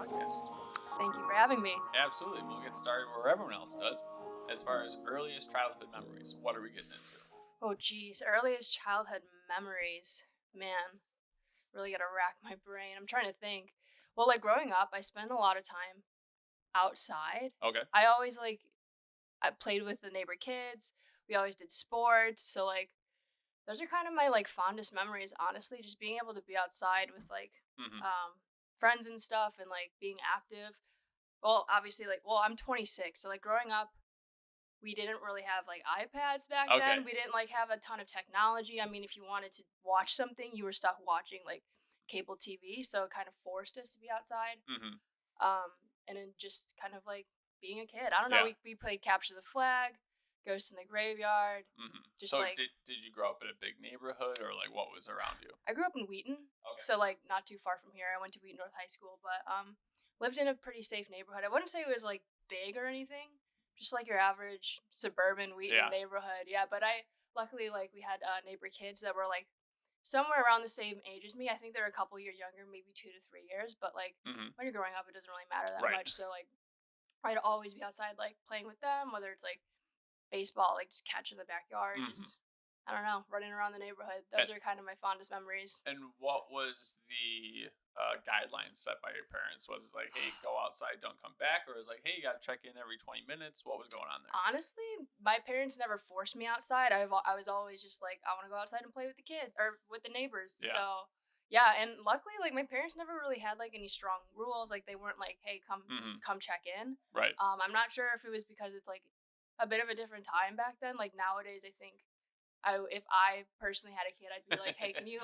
podcast. Thank you for having me. Absolutely. We'll get started where everyone else does. As far as earliest childhood memories, what are we getting into? Oh, geez. Earliest childhood memories. Man, really got to rack my brain. I'm trying to think. Well, like growing up, I spent a lot of time outside. Okay. I always I played with the neighbor kids. We always did sports. So, those are kind of my, fondest memories, honestly. Just being able to be outside with, Mm-hmm. friends and stuff and, being active. Well, obviously, I'm 26. So, growing up, we didn't really have iPads back Okay. then. We didn't have a ton of technology. I mean, if you wanted to watch something, you were stuck watching cable TV, so it kind of forced us to be outside. Mm-hmm. And then just kind of being a kid. I don't know. Yeah. We played capture the flag, ghost in the graveyard. Mm-hmm. Just so did you grow up in a big neighborhood or what was around you? I grew up in Wheaton, Okay. so not too far from here. I went to Wheaton North High School, but lived in a pretty safe neighborhood. I wouldn't say it was big or anything. Just your average suburban Wheaton neighborhood. Yeah, but I luckily we had neighbor kids that were somewhere around the same age as me. I think they're a couple years younger, maybe 2 to 3 years. But Mm-hmm. when you're growing up, it doesn't really matter that Right. much. So I'd always be outside playing with them, whether it's baseball, just catch in the backyard, Mm-hmm. just I don't know, running around the neighborhood. Those are kind of my fondest memories. And what was the guidelines set by your parents? Was it hey, go outside, don't come back? Or was it hey, you got to check in every 20 minutes? What was going on there? Honestly, my parents never forced me outside. I was always just I want to go outside and play with the kids or with the neighbors. Yeah. So, yeah, and luckily, my parents never really had any strong rules. They weren't hey, Mm-hmm. come check in. Right. I'm not sure if it was because it's a bit of a different time back then. Nowadays, I think if I personally had a kid, I'd be hey, can you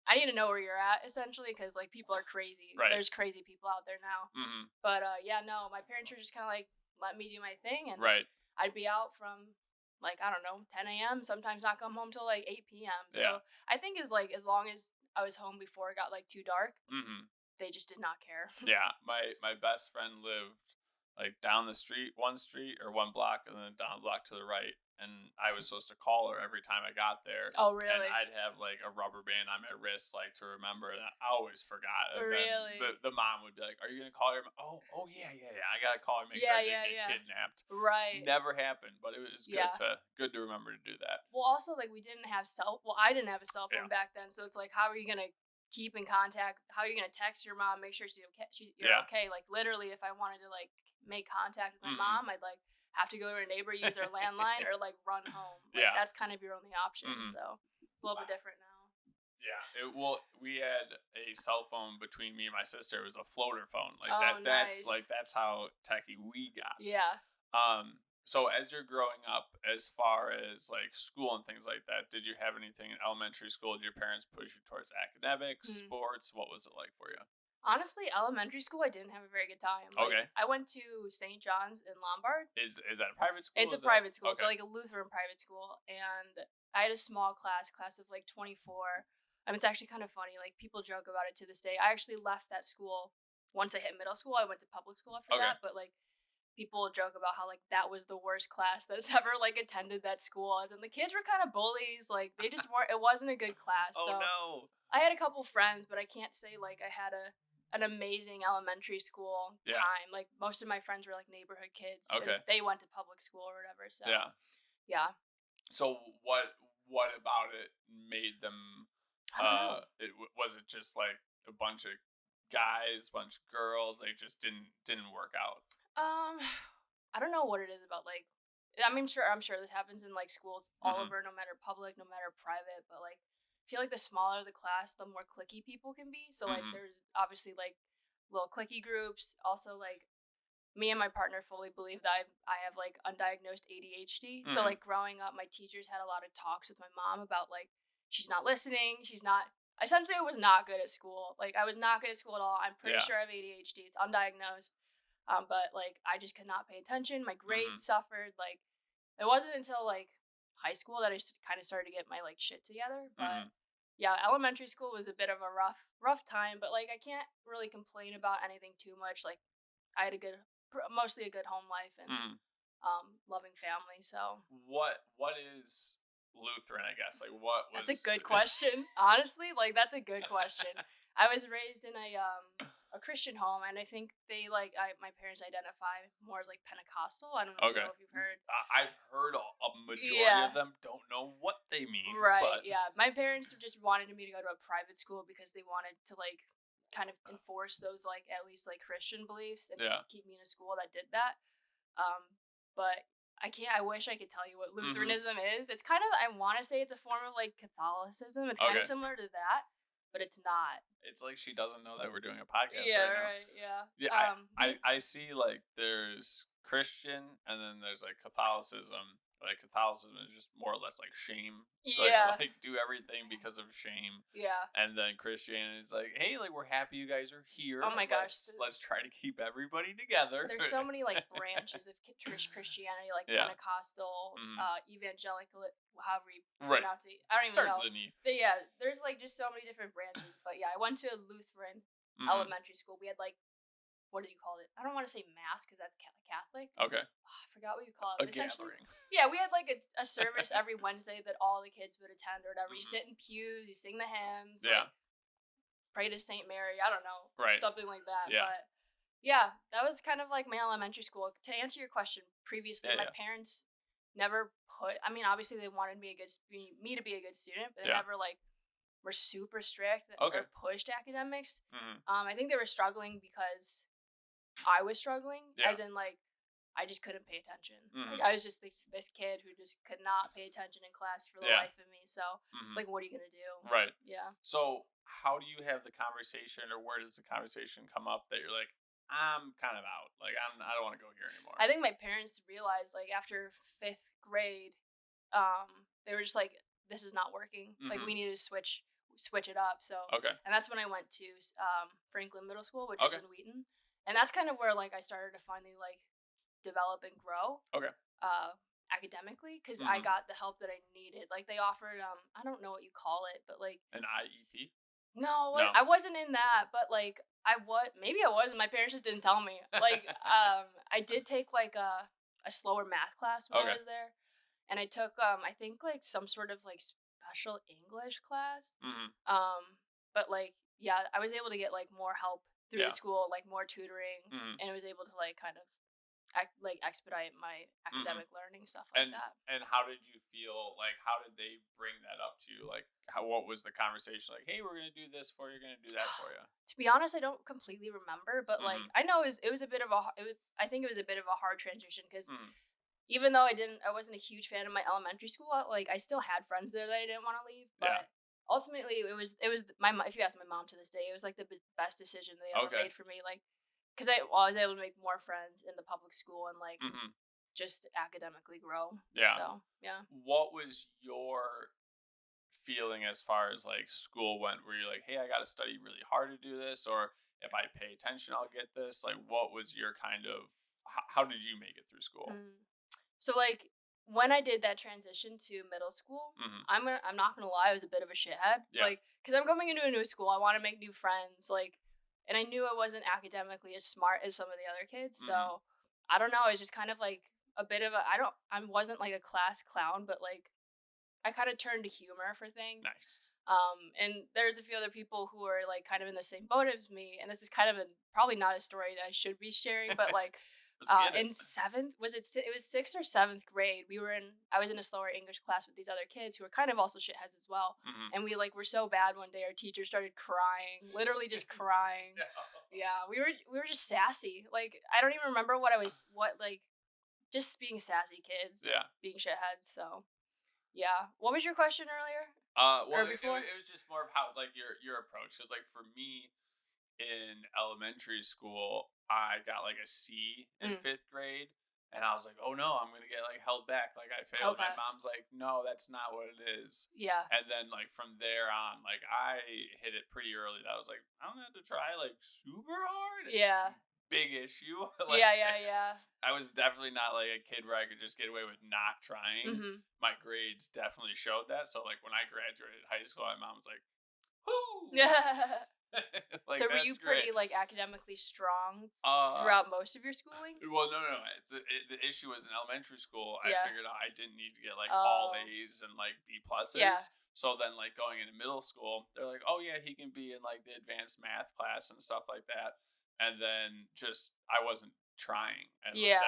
I need to know where you're at, essentially, because people are crazy. Right. There's crazy people out there now. Mm-hmm. But yeah, no, my parents were just kind of let me do my thing, and right. I'd be out from I don't know, 10 a.m. Sometimes not come home till 8 p.m. So Yeah. I think as long as I was home before it got too dark, Mm-hmm. they just did not care. Yeah, my best friend lived down the street, one block, and then down the block to the right. And I was supposed to call her every time I got there. Oh, really? And I'd have a rubber band on my wrist to remember, and I always forgot. And really? Then the mom would be "Are you gonna call her?" Oh yeah. I gotta call her, make sure I didn't get kidnapped. Right. Never happened, but it was good to remember to do that. Well, also we didn't have I didn't have a cell phone back then, so it's how are you gonna keep in contact? How are you gonna text your mom, make sure you're okay? Literally, if I wanted to make contact with my mom, I'd have to go to a neighbor, use their landline, or run home. That's kind of your only option. Mm-hmm. So it's a little bit different now. Yeah. We had a cell phone between me and my sister. It was a floater phone. Nice. That's how techie we got. Yeah. So as you're growing up, as far as school and things like that, did you have anything in elementary school? Did your parents push you towards academics, sports? What was it like for you? Honestly, elementary school, I didn't have a very good time. Okay. I went to St. John's in Lombard. Is that a private school? It's a private school. Okay. It's a Lutheran private school. And I had a small class of 24. It's actually kind of funny. People joke about it to this day. I actually left that school once I hit middle school. I went to public school after that. But people joke about how that was the worst class that's ever attended that school. And the kids were kind of bullies. They just weren't. It wasn't a good class. Oh, so no. I had a couple friends, but I can't say I had an amazing elementary school time. Most of my friends were neighborhood kids. Okay. And they went to public school or whatever. So yeah. So what about it made them? I don't know. Was it just a bunch of guys, bunch of girls? They just didn't work out. I don't know what it is about I'm sure this happens in schools all over, no matter public, no matter private, but I feel the smaller the class, the more cliquey people can be. So there's obviously little cliquey groups. Also me and my partner fully believe that I have undiagnosed ADHD. So growing up, my teachers had a lot of talks with my mom about she's not listening. She's not. Essentially, I was not good at school. I was not good at school at all. I'm pretty sure I have ADHD. It's undiagnosed. But I just could not pay attention. My grades suffered. It wasn't until high school that I kind of started to get my shit together. But yeah, elementary school was a bit of a rough time. But I can't really complain about anything too much. I had mostly a good home life and loving family. So what is Lutheran? I guess what was? That's a good question. Honestly, that's a good question. I was raised in a a Christian home, and I think they my parents identify more as like Pentecostal. I don't know, Okay. if you've heard. I've heard a majority Yeah. of them. Don't know what they mean, Right. but Yeah. My parents just wanted me to go to a private school because they wanted to like kind of enforce those like at least like Christian beliefs and yeah. keep me in a school that did that. But I can't. I wish I could tell you what Lutheranism is. It's kind of. I want to say it's a form of like Catholicism. It's kind of Okay. similar to that, but it's not. It's like she doesn't know that we're doing a podcast Yeah. right now. Right. Yeah. Yeah. I see like there's Christian and then there's like Catholicism. Like Catholicism is just more or less like shame. Yeah. Like do everything because of shame. Yeah. And then Christianity is like, hey, like we're happy you guys are here. Oh my gosh. Let's try to keep everybody together. There's so many like branches of Christianity, like Pentecostal, evangelical, however you pronounce it. I don't even know. Starts with an E. But yeah, there's like just so many different branches. But yeah, I went to a Lutheran elementary school. We had like, what do you call it? I don't want to say mass because that's Catholic. Okay. Oh, I forgot what you call it. A gathering. Yeah, we had like a service every Wednesday that all the kids would attend or whatever. You sit in pews, you sing the hymns. Yeah. Like, pray to Saint Mary. I don't know. Right. Something like that. Yeah. But yeah, that was kind of like my elementary school. To answer your question previously, my parents never put. I mean, obviously they wanted me to be a good student, but they never like were super strict or pushed academics. I think they were struggling because I was struggling, as in like I just couldn't pay attention. Like, I was just this kid who just could not pay attention in class for the life of me. So it's like, what are you gonna do? Right. Yeah. So how do you have the conversation, or where does the conversation come up that you're like, I'm kind of out. Like I don't want to go here anymore. I think my parents realized like after 5th grade, they were just like, this is not working. Like we need to switch it up. So and that's when I went to Franklin Middle School, which is in Wheaton. And that's kind of where like I started to finally like develop and grow. Academically, because I got the help that I needed. Like they offered I don't know what you call it, but like an IEP. No, I wasn't in that, but like maybe I was, and my parents just didn't tell me. Like I did take like a slower math class when I was there, and I took I think like some sort of like special English class. But like yeah, I was able to get like more help through the school, like more tutoring, and I was able to like kind of expedite my academic learning, stuff like that. And how did you feel? Like, how did they bring that up to you? Like, what was the conversation? Like, hey, we're gonna do this for you, we're gonna do that for you. To be honest, I don't completely remember, but like I know it was a bit of I think it was a bit of a hard transition because even though I wasn't a huge fan of my elementary school, like I still had friends there that I didn't want to leave, but. Ultimately, it was my if you ask my mom to this day, it was like the best decision they ever made for me. Like, because I was able to make more friends in the public school and like just academically grow. Yeah. So yeah. What was your feeling as far as like school went? Were you like, hey, I got to study really hard to do this, or if I pay attention, I'll get this? Like, what was your kind of? How did you make it through school? So like. When I did that transition to middle school, I'm not gonna lie, I was a bit of a shithead. Like, because I'm coming into a new school, I want to make new friends. Like, and I knew I wasn't academically as smart as some of the other kids. So I don't know. It was just kind of like a bit of I wasn't like a class clown, but like I kind of turned to humor for things. Nice. And there's a few other people who are like kind of in the same boat as me, and this is kind of probably not a story that I should be sharing, but like. In 7th, it was 6th or 7th grade. I was in a slower English class with these other kids who were kind of also shitheads as well. And we like were so bad one day our teacher started crying, literally just crying. Yeah, we were just sassy. Like I don't even remember just being sassy kids. Yeah. Being shitheads. So yeah. What was your question earlier? Well, it was just more of how like your approach, because like for me in elementary school, I got like a C in 5th grade, and I was like, oh no, I'm gonna get like held back, like I failed. My mom's like, no, that's not what it is. Yeah. And then like from there on, like I hit it pretty early that I was like, I'm gonna have to try like super hard. Yeah. Big issue. Like, yeah. I was definitely not like a kid where I could just get away with not trying. My grades definitely showed that. So like when I graduated high school, my mom was like, whoo. Yeah. Like, so were you pretty great. like academically strong throughout most of your schooling? Well, no. The issue was in elementary school. I figured out I didn't need to get like all A's and like B pluses. Yeah. So then, like, going into middle school, they're like, "Oh yeah, he can be in like the advanced math class and stuff like that." And then just I wasn't trying, and Yeah.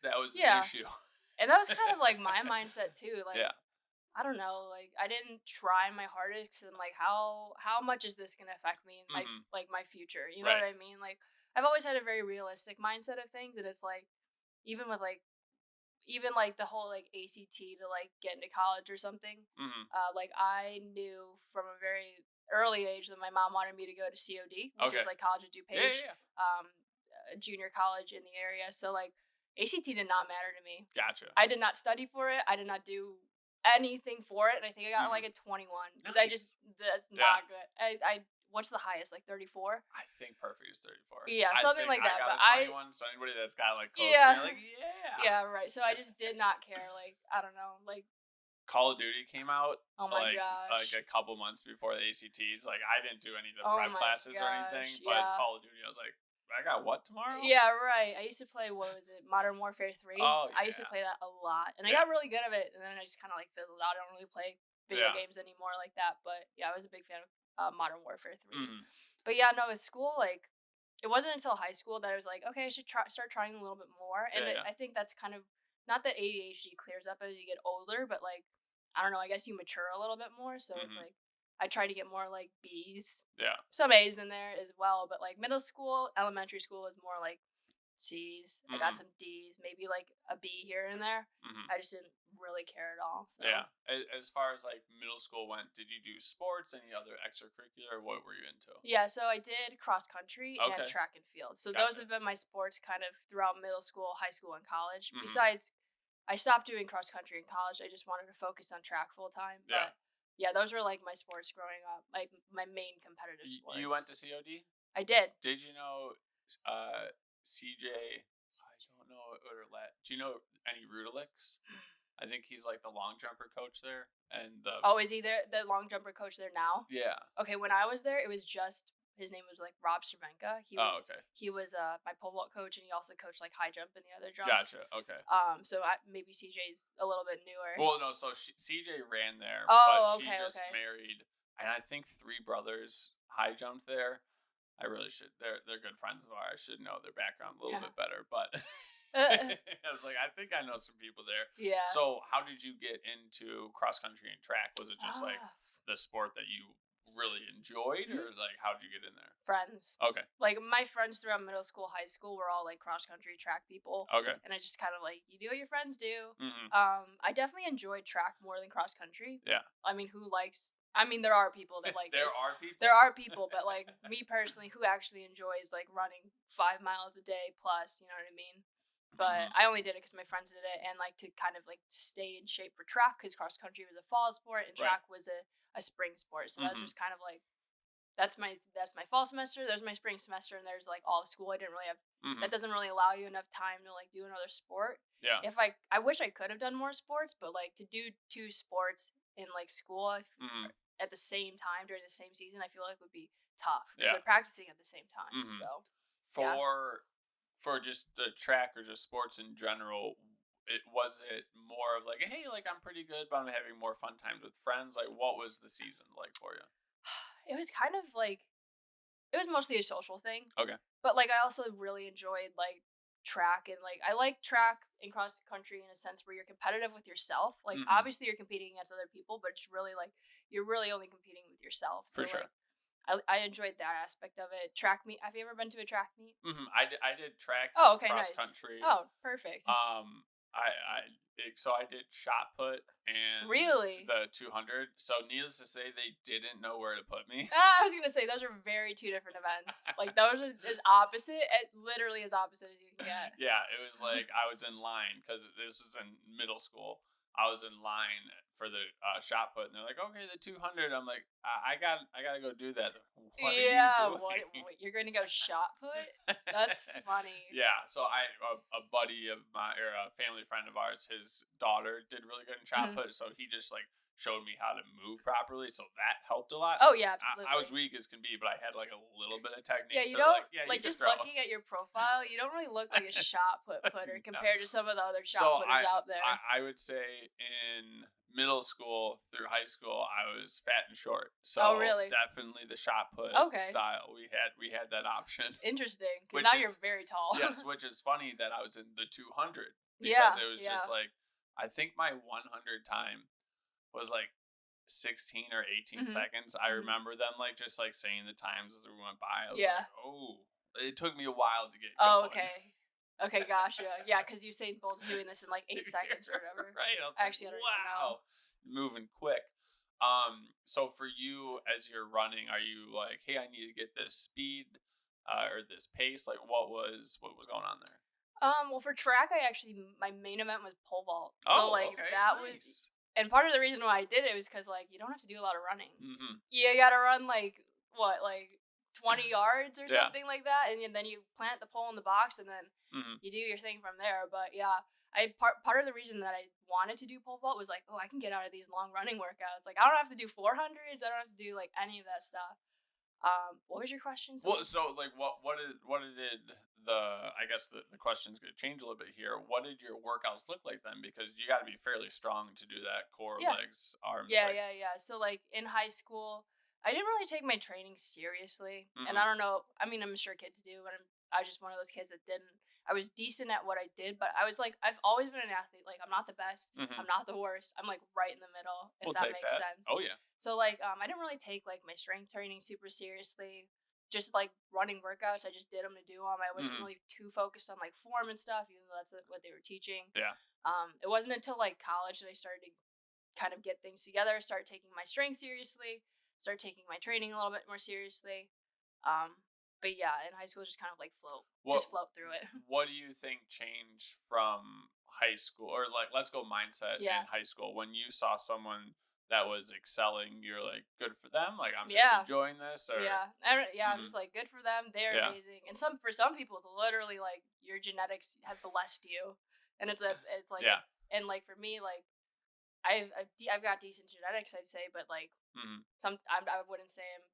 that was an Yeah. issue. And that was kind of like my mindset too. Like, Yeah. I don't know, like I didn't try my hardest, and like how much is this gonna affect me in my Hmm. like my future? You know Right. what I mean? Like I've always had a very realistic mindset of things, and it's like even with like even like the whole like ACT to like get into college or something. Hmm. Like I knew from a very early age that my mom wanted me to go to COD, which is Okay. like College of Yeah. Yeah. DuPage, Yeah. a junior college in the area. So like ACT did not matter to me. Gotcha. I did not study for it. I did not do anything for it, and I think I got Hmm. like a 21 because I just Nice. that's Yeah. not good. I what's the highest, like 34? I think perfect is 34. Yeah, I something think like I that. got But a I 21. So anybody that's got like close to yeah me, like, yeah. yeah right. So I just did not care. Like I don't know. Like Call of Duty came out oh my like gosh. a couple months before the ACTs. Like I didn't do any of the Oh prep my classes or anything, gosh. but Yeah. Call of Duty, I was like, I got what tomorrow? Yeah, right. I used to play what was it? Modern Warfare 3. Oh I used to yeah, play that a lot. And I yeah, got really good at it, and then I just kind of like fizzled out. I don't really play video yeah. games anymore like that, but yeah, I was a big fan of Modern Warfare 3. Mm, But yeah, no, with school like it wasn't until high school that I was like, okay, I should start trying a little bit more. And yeah, yeah. I think that's kind of not that ADHD clears up as you get older, but like I don't know, I guess you mature a little bit more. So it's Hmm. like I try to get more like B's, Yeah. some A's in there as well. But like middle school, elementary school is more like C's. I got Hmm. some D's, maybe like a B here and there. Hmm. I just didn't really care at all. So Yeah. As far as like middle school went, did you do sports? Any other extracurricular? What were you into? yeah, so I did cross country and Okay. track and field. So those Gotcha. have been my sports kind of throughout middle school, high school, and college. Hmm. Besides, I stopped doing cross country in college. I just wanted to focus on track full time. Yeah. But yeah, those were like my sports growing up, like my main competitive You sports. went to COD? I did. Did you know CJ? I don't know or let. Do you know any Rudolix? I think he's like the long jumper coach there, and the Oh, is he there? The long jumper coach there now? yeah. Okay, when I was there, it was just his name was like Rob Cervenka. Oh, okay. He was my pole vault coach, and he also coached like high jump and the other jumps. Gotcha. Okay. So maybe CJ's a little bit newer. Well, no. So CJ ran there, but Oh, she okay, just okay. married, and I think three brothers high jumped there. I really should. They're good friends of ours. I should know their background a little Yeah. bit better, but Uh, I was like, I think I know some people there. yeah. So, how did you get into cross country and track? Was it just like Ah, the sport that you really enjoyed, mhm. or like how did you get in there? Friends. Okay. Like my friends throughout middle school, high school were all like cross country track people, Okay. and I just kind of like you do what your friends do. Hmm. I definitely enjoyed track more than cross country. Yeah. I mean, who likes? I mean, there are people that like There this. are people. There are people, but like me personally, who actually enjoys like running 5 miles a day plus, you know what I mean? But Hmm. I only did it because my friends did it, and like to kind of like stay in shape for track because cross country was a fall sport and Right. track was a spring sport. So that's Hmm. just kind of like that's my fall semester. There's my spring semester, and there's like all of school. I didn't really have Hmm. that doesn't really allow you enough time to like do another sport. Yeah. If I wish I could have done more sports, but like to do two sports in like school Hmm. at the same time during the same season, I feel like would be tough because Yeah. they're practicing at the same time. Hmm. So yeah. For just the track or just sports in general, it more of like, hey, like I'm pretty good, but I'm having more fun times with friends. Like, what was the season like for you? It was kind of like it was mostly a social thing, Okay. but like I also really enjoyed like track, and like I like track and cross country in a sense where you're competitive with yourself. Like Hmm. obviously you're competing against other people, but it's really like you're really only competing with yourself. For So sure. like I enjoyed that aspect of it. Track meet. Have you ever been to a track meet? I did track Oh, and okay, cross nice. country. Oh, perfect. So I did shot put and Really? the 200. So needless to say, they didn't know where to put me. I was gonna say those are very two different events. Like those are as opposite, literally as opposite as you can get. Yeah, it was like I was in line because this was in middle school. I was in line for the shot put, and they're like, "Okay, the 200." I'm like, "I gotta go do that." What are you Yeah, doing? what you're gonna go shot put? That's funny. Yeah, so a buddy of my or a family friend of ours, his daughter did really good in shot Mhm. put, so he just like showed me how to move properly, so that helped a lot. Oh yeah, I was absolutely. weak as can be, but I had like a little bit of technique. Yeah, you So don't like, yeah, you like could just throw. looking at your profile, you don't really look like a shot putter No. compared to some of the other shot So putters out there. I would say in middle school through high school, I was fat and short. Oh, So really? definitely the shot put Okay. style. We had that option, Interesting. Because which now you're is very tall. yes, which is funny that I was in the 200 because Yeah, it was just yeah. like I think my 100 time was like 16 or 18 Mhm. seconds. I Mhm. remember them like just like saying the times as we went by. I was Yeah. like, oh, it took me a while to get Oh, going. okay. Okay, gotcha. Yeah, because Usain Bolt's doing this in like 8 seconds or whatever. Right. I was like, Actually, I don't even know. wow, moving quick. So for you as you're running, are you like, hey, I need to get this speed or this pace? Like what was going on there? Well, for track, I actually my main event was pole vault. So Oh, like okay, that was, nice. and part of the reason why I did it was because like you don't have to do a lot of running. Mm-hmm. You gotta run like what, like 20 yards or Yeah. something like that, and then you plant the pole in the box, and then Mm-hmm. you do your thing from there. But yeah, part of the reason that I wanted to do pole vault was like, oh, I can get out of these long running workouts. Like I don't have to do 400s. I don't have to do like any of that stuff. What was your question? Well, Sorry. so like, what did I guess the question's gonna change a little bit here. What did your workouts look like then? Because you got to be fairly strong to do that core, Yeah. legs, arms, Yeah, like. yeah, yeah. So like in high school, I didn't really take my training seriously, and Mm-hmm. I don't know. I mean, I'm sure kids do, but I was just one of those kids that didn't. I was decent at what I did, but I was like, I've always been an athlete. Like, I'm not the best. Mm-hmm. I'm not the worst. I'm like right in the middle, if We'll that take makes that. sense. Oh yeah. So like, I didn't really take like my strength training super seriously. Just like running workouts, I just did them to do them. I wasn't Mm-hmm. really too focused on like form and stuff, even though that's what they were teaching. Yeah. It wasn't until like college that I started to kind of get things together, start taking my strength seriously, start taking my training a little bit more seriously. Um, but yeah, in high school, just kind of like What just float through it. What do you think changed from high school, or like let's go mindset Yeah, in high school when you saw someone that was excelling? You're like, good for them. Like I'm just yeah, enjoying this, or. yeah, yeah. I'm Mm-hmm. just like, good for them. They're Yeah. amazing. And for some people, it's literally like your genetics have blessed you, and it's like, Yeah. and like for me, like I've got decent genetics, I'd say, but like Mm-hmm. I wouldn't say I'm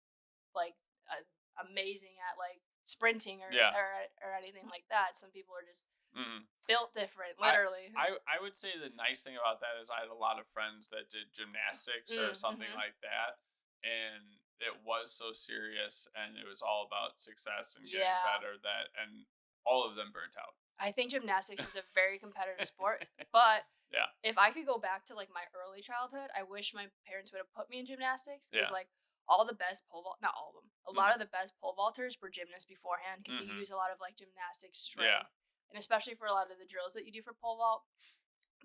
like uh, amazing at like sprinting Yeah. or anything like that. Some people are just Mm-hmm. built different, I, literally. I would say the nice thing about that is I had a lot of friends that did gymnastics or something Mm-hmm. like that, and it was so serious, and it was all about success and getting Yeah, better, that and all of them burnt out. I think gymnastics is a very competitive sport, but Yeah. if I could go back to like my early childhood, I wish my parents would have put me in gymnastics because Yeah. like all the best pole vault, not all of them, a lot Mm-hmm. of the best pole vaulters were gymnasts beforehand because you Mm-hmm. use a lot of like gymnastics Yeah. strength, and especially for a lot of the drills that you do for pole vault,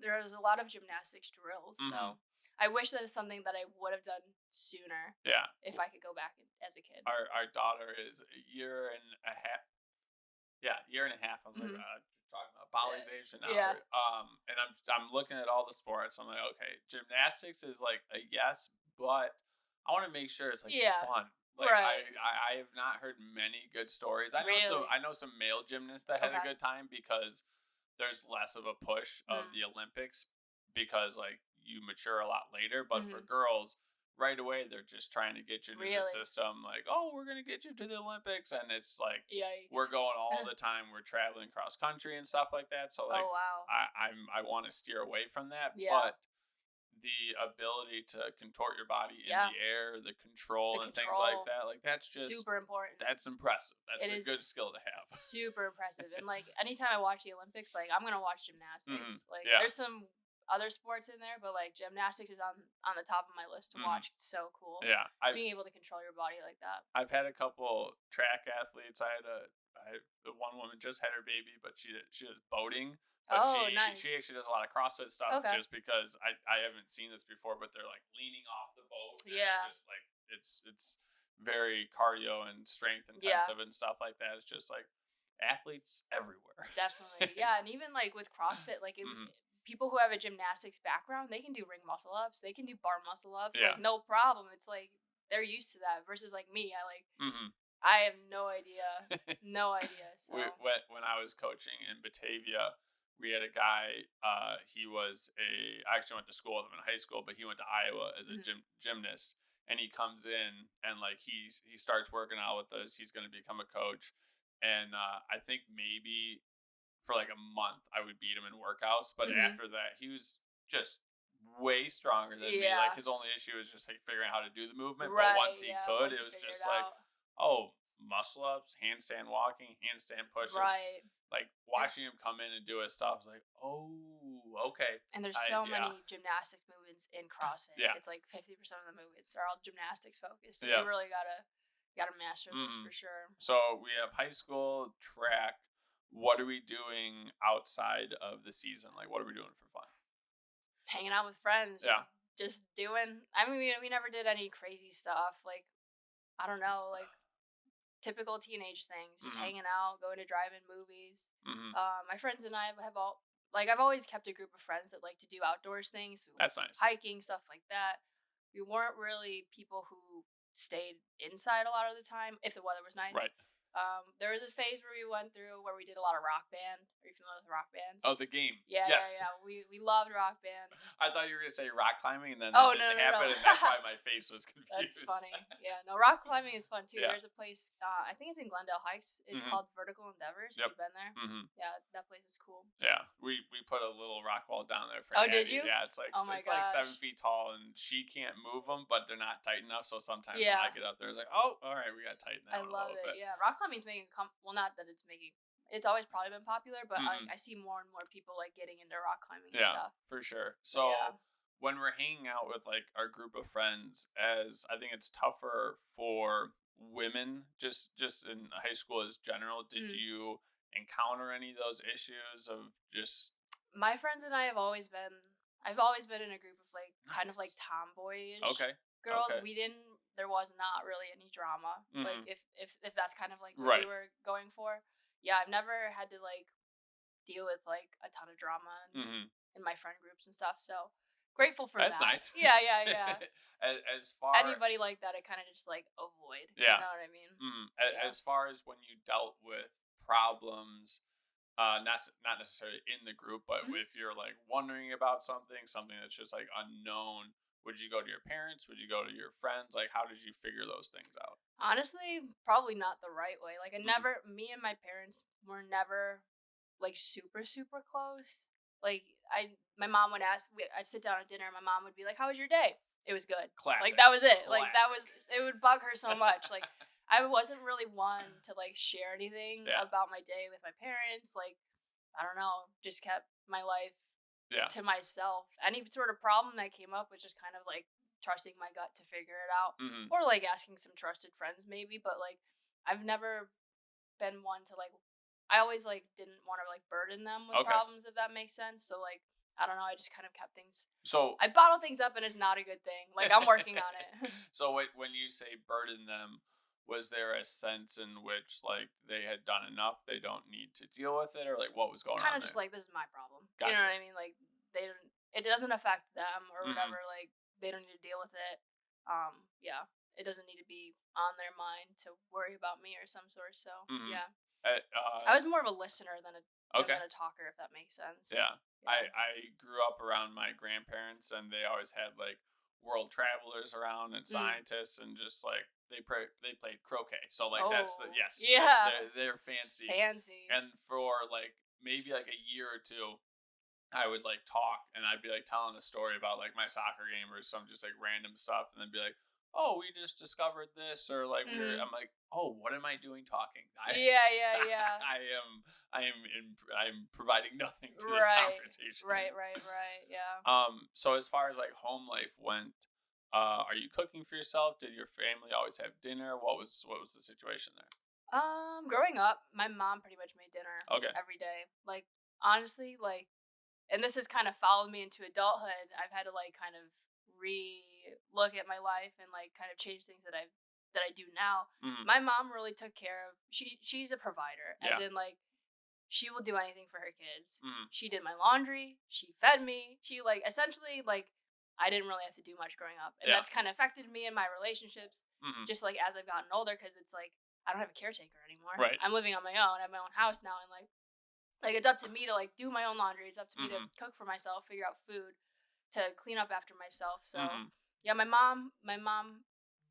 there's a lot of gymnastics drills. Mm-hmm. So I wish that is something that I would have done sooner Yeah. if I could go back as a kid. Our daughter is a year and a half. Yeah, year and a half. I was like, Mhm. talking about Balization now. Yeah. And I'm looking at all the sports. I'm like, okay, gymnastics is like a yes, but I want to make sure it's like Yeah. fun. Like Right. I have not heard many good stories. Really. I know some male gymnasts that had a Okay. good time because there's less of a push of Mm. the Olympics because like you mature a lot later. But for Mhm. girls, right away they're just trying to get you into the Really. system. Like, oh, we're gonna get you to the Olympics, and it's like we're Yikes. going all the time. We're traveling cross country and stuff like that. So like Oh wow. I want to steer away from that. Yeah. But the ability to contort your body in Yeah. the air, the control The and things like control, that, like that's just super important. that's impressive. That's It a good is skill to have. super impressive. And like anytime I watch the Olympics, like I'm gonna watch Hmm. gymnastics. Like Yeah. there's some other sports in there, but like gymnastics is on the top of my list to Hmm. watch. It's so cool. Yeah. Being able to control your body like that. I've had a couple track athletes. The one woman just had her baby, but she does boating. But Oh, she nice. actually does a lot of CrossFit stuff Okay. just because I haven't seen this before, but they're like leaning off the boat, and Yeah. they're just like it's very cardio and strength Yeah. intensive and stuff like that. It's just like athletes everywhere. Definitely. Yeah, and even like with CrossFit, like Hmm. people who have a gymnastics background, they can do ring muscle ups, they can do bar muscle ups, Yeah. like no problem. It's like they're used to that versus like me. Hmm. I have no idea. No idea. So When I was coaching in Batavia, we had a guy. I actually went to school with him in high school, but he went to Iowa as a Mhm. gymnast. And he comes in and like he starts working out with us. He's going to become a coach, and I think maybe for like a month I would beat him in workouts, but Mhm. after that he was just way stronger than me. Like, his only issue was just like figuring out how to do the movement. But once he could, it was just like, oh, muscle ups, handstand walking, handstand push ups. Right. Like, watching him come in and do his stuff, I was like, oh, okay. And there's so many gymnastics movements in CrossFit. Yeah. It's like 50% of the movements are all gymnastics focused. So you really gotta master this for sure. So we have high school track. What are we doing outside of the season? Like, what are we doing for fun? Hanging out with friends. Just doing. I mean, we never did any crazy stuff. Like, I don't know, like typical teenage things. Just hanging out, going to drive-in movies. My friends and I have I've always kept a group of friends that like to do outdoors things. So that's nice. Hiking, stuff like that. We weren't really people who stayed inside a lot of the time if the weather was nice. Right. There was a phase where we went through where we did a lot of Rock Band. Are you familiar with Rock Bands? Oh, the game. Yeah, yes. yeah. We loved Rock Band. I thought you were gonna say rock climbing, and then no, happened, and that's why my face was confused. That's funny. Yeah, no, rock climbing is fun too. Yeah. There's a place, I think it's in Glendale Heights. It's called Vertical Endeavors. Yep. You've been there? Yeah, that place is cool. Yeah, we put a little rock wall down there for. Oh, did you? Yeah, it's like like 7 feet tall, and she can't move them, but they're not tight enough. So sometimes when I get up there, it's like, oh, all right, we gotta tighten that. I love it. Yeah, rock climbing's making not that it's making. It's always probably been popular, but I see more and more people like getting into rock climbing and stuff. Yeah, for sure. So when we're hanging out with like our group of friends, as I think it's tougher for women, just in high school as general. Did you encounter any of those issues of just? My friends and I have always been. I've always been in a group of like kind of like tomboyish girls. We didn't. There was not really any drama. Like if that's kind of like what we were going for. Yeah, I've never had to like deal with like a ton of drama in my friend groups and stuff. So grateful for that. That's nice. Yeah. As far anybody like that, I kind of just like avoid. Yeah. You know what I mean? As far as when you dealt with problems, not necessarily in the group, but if you're like wondering about something that's just like unknown, would you go to your parents? Would you go to your friends? Like, how did you figure those things out? Honestly, probably not the right way. Like, me and my parents were never like super close. Like, my mom would ask, I'd sit down at dinner, and my mom would be like, "How was your day?" It was good. Classic. Like, that was it. Classic. Like, it would bug her so much. Like, I wasn't really one to like share anything about my day with my parents. Like, I don't know, just kept my life to myself. Any sort of problem that came up was just kind of like trusting my gut to figure it out, or like asking some trusted friends maybe. But like, I've never been one to like. I always like didn't want to like burden them with problems, if that makes sense. So like, I don't know. I just kind of kept things. So I bottle things up, and it's not a good thing. Like, I'm working on it. So when you say burden them, was there a sense in which like they had done enough, they don't need to deal with it, or like what was going on? Kind of just like, this is my problem. Gotcha. You know what I mean? Like, it doesn't affect them or whatever. Like, they don't need to deal with it. Yeah, it doesn't need to be on their mind to worry about me or some sort. So yeah. I was more of a listener than a talker, if that makes sense. Yeah. I grew up around my grandparents, and they always had like world travelers around and scientists, and just like they played croquet. So like that's they're fancy. And for like maybe like a year or two, I would like talk, and I'd be like telling a story about like my soccer game or some just like random stuff, and then be like, "Oh, we just discovered this," or like I'm like, "Oh, what am I doing talking?" I'm providing nothing to this conversation. Right. Yeah. So as far as like home life went, are you cooking for yourself? Did your family always have dinner? What was the situation there? Growing up, my mom pretty much made dinner every day. Like, honestly, like, and this has kind of followed me into adulthood. I've had to like kind of look at my life and like kind of change things that I do now. My mom really took care of. She's a provider, as in like she will do anything for her kids. She did my laundry. She fed me. She like essentially like I didn't really have to do much growing up, and that's kind of affected me in my relationships. Just like as I've gotten older, because it's like I don't have a caretaker anymore. Right. I'm living on my own. I have my own house now, and like it's up to me to like do my own laundry. It's up to me to cook for myself, figure out food, to clean up after myself. So yeah, my mom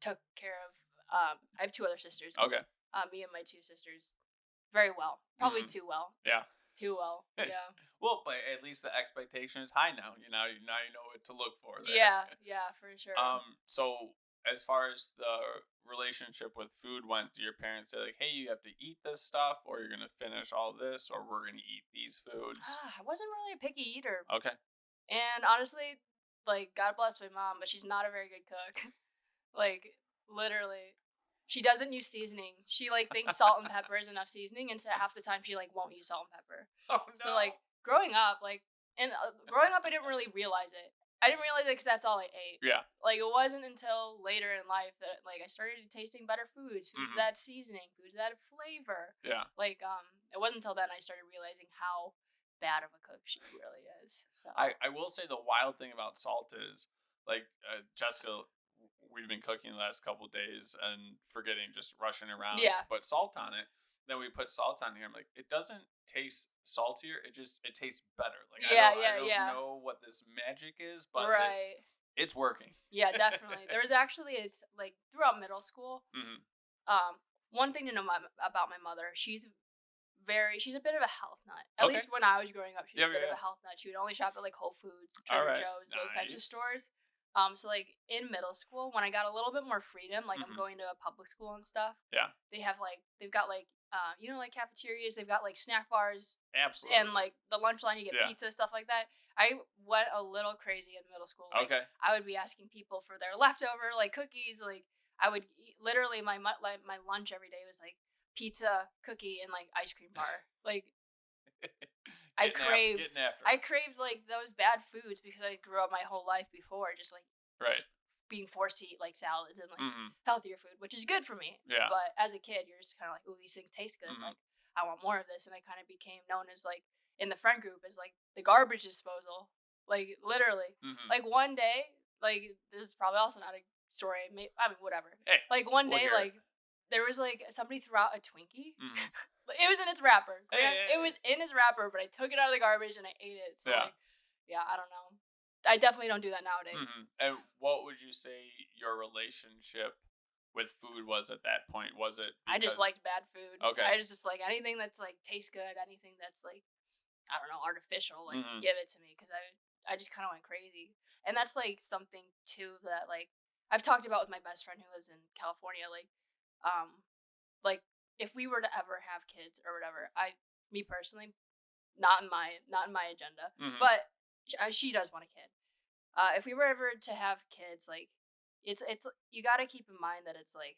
took care of. I have two other sisters. Okay. Me and my two sisters, very well, probably too well. Yeah. too well. Yeah. Well, but at least the expectation is high now. You know what to look for there. Yeah, for sure. So as far as the relationship with food went, do your parents say like, "Hey, you have to eat this stuff, or you're gonna finish all this, or we're gonna eat these foods"? I wasn't really a picky eater, Okay. and honestly, like God bless my mom, but she's not a very good cook. Like literally, she doesn't use seasoning. She like thinks salt and pepper is enough seasoning, and so half the time she like won't use salt and pepper. Oh So no. like growing up, growing up, I didn't really realize it. I didn't realize it because that's all I ate. Yeah. Like it wasn't until later in life that like I started tasting better foods that had seasoning, foods that had flavor. Yeah. Like it wasn't until then I started realizing how bad of a cook she really is. So I will say the wild thing about salt is like Jessica. We've been cooking the last couple of days and forgetting, just rushing around yeah, to put salt on it. Then we put salt on here. I'm like, it doesn't taste saltier. It tastes better. Like I don't yeah. know what this magic is, but Right. it's working. Yeah, definitely. There was actually it's like throughout middle school. Mm-hmm. One thing to know about my mother, she's a bit of a health nut. At Okay. least when I was growing up, she was a bit of Yeah. a health nut. She would only shop at like Whole Foods, All Trader right. Joe's, those types of Nice. stores. So like in middle school, when I got a little bit more freedom, like I'm going to a public school and stuff. Yeah. They've got like like cafeterias. They've got like snack bars. Absolutely. And like the lunch line, you get pizza, stuff like that. I went a little crazy in middle school. Like, okay. I would be asking people for their leftover like cookies. Like I would eat, literally my lunch every day was like pizza, cookie, and like ice cream bar. Like I craved like those bad foods because I grew up my whole life before just like right being forced to eat like salads and like healthier food, which is good for me. Yeah. But as a kid, you're just kind of like, "Ooh, these things taste good. Like I want more of this," and I kind of became known as like in the friend group as like the garbage disposal. Like literally, like one day, like this is probably also not a story. I mean, whatever. Hey, like one day, like there was like somebody threw out a Twinkie. It was in its wrapper. It was in its wrapper, but I took it out of the garbage and I ate it. So like, I don't know. I definitely don't do that nowadays. And what would you say your relationship with food was at that point? Was it I just liked bad food. Okay. I just like anything that's like tastes good, anything that's like I don't know, artificial, like give it to me because I just kind of went crazy. And that's like something too that like I've talked about with my best friend who lives in California like if we were to ever have kids or whatever, me personally not in my agenda, but she does want a kid. If we were ever to have kids, like it's you got to keep in mind that it's like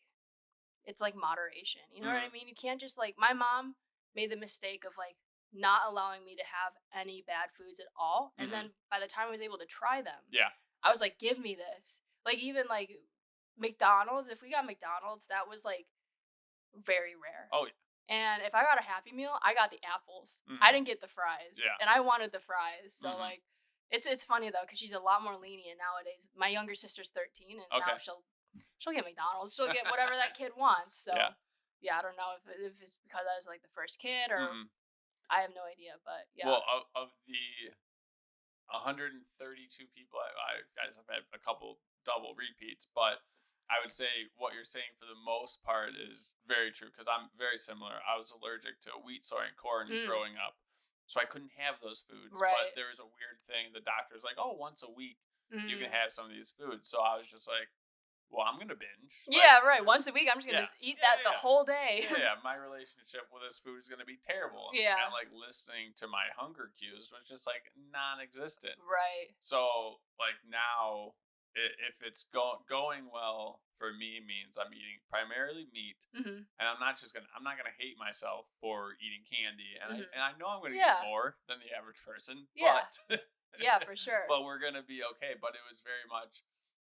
moderation. You know what I mean? You can't just like my mom made the mistake of like not allowing me to have any bad foods at all, and then by the time I was able to try them, I was like, give me this. Like even like McDonald's, if we got McDonald's, that was like very rare. Oh yeah. And if I got a Happy Meal, I got the apples. I didn't get the fries. Yeah. And I wanted the fries. So like it's funny though because she's a lot more lenient nowadays. My younger sister's 13 and now she'll get McDonald's. She'll get whatever that kid wants. So yeah, I don't know if it's because I was like the first kid or I have no idea, but yeah. Well, of the 132 people, I guys have had a couple double repeats, but I would say what you're saying for the most part is very true because I'm very similar. I was allergic to wheat, soy, and corn growing up, so I couldn't have those foods. Right. But there was a weird thing. The doctor's like, "Oh, once a week you can have some of these foods." So I was just like, "Well, I'm gonna binge." Yeah, right. Once a week, I'm just gonna eat that the whole day. Yeah, my relationship with this food is gonna be terrible. Yeah, and like listening to my hunger cues was just like non-existent. Right. So like now, if it's going well for me, means I'm eating primarily meat, and I'm not gonna hate myself for eating candy, and I know I'm gonna eat more than the average person, but yeah, for sure. But we're gonna be okay. But it was very much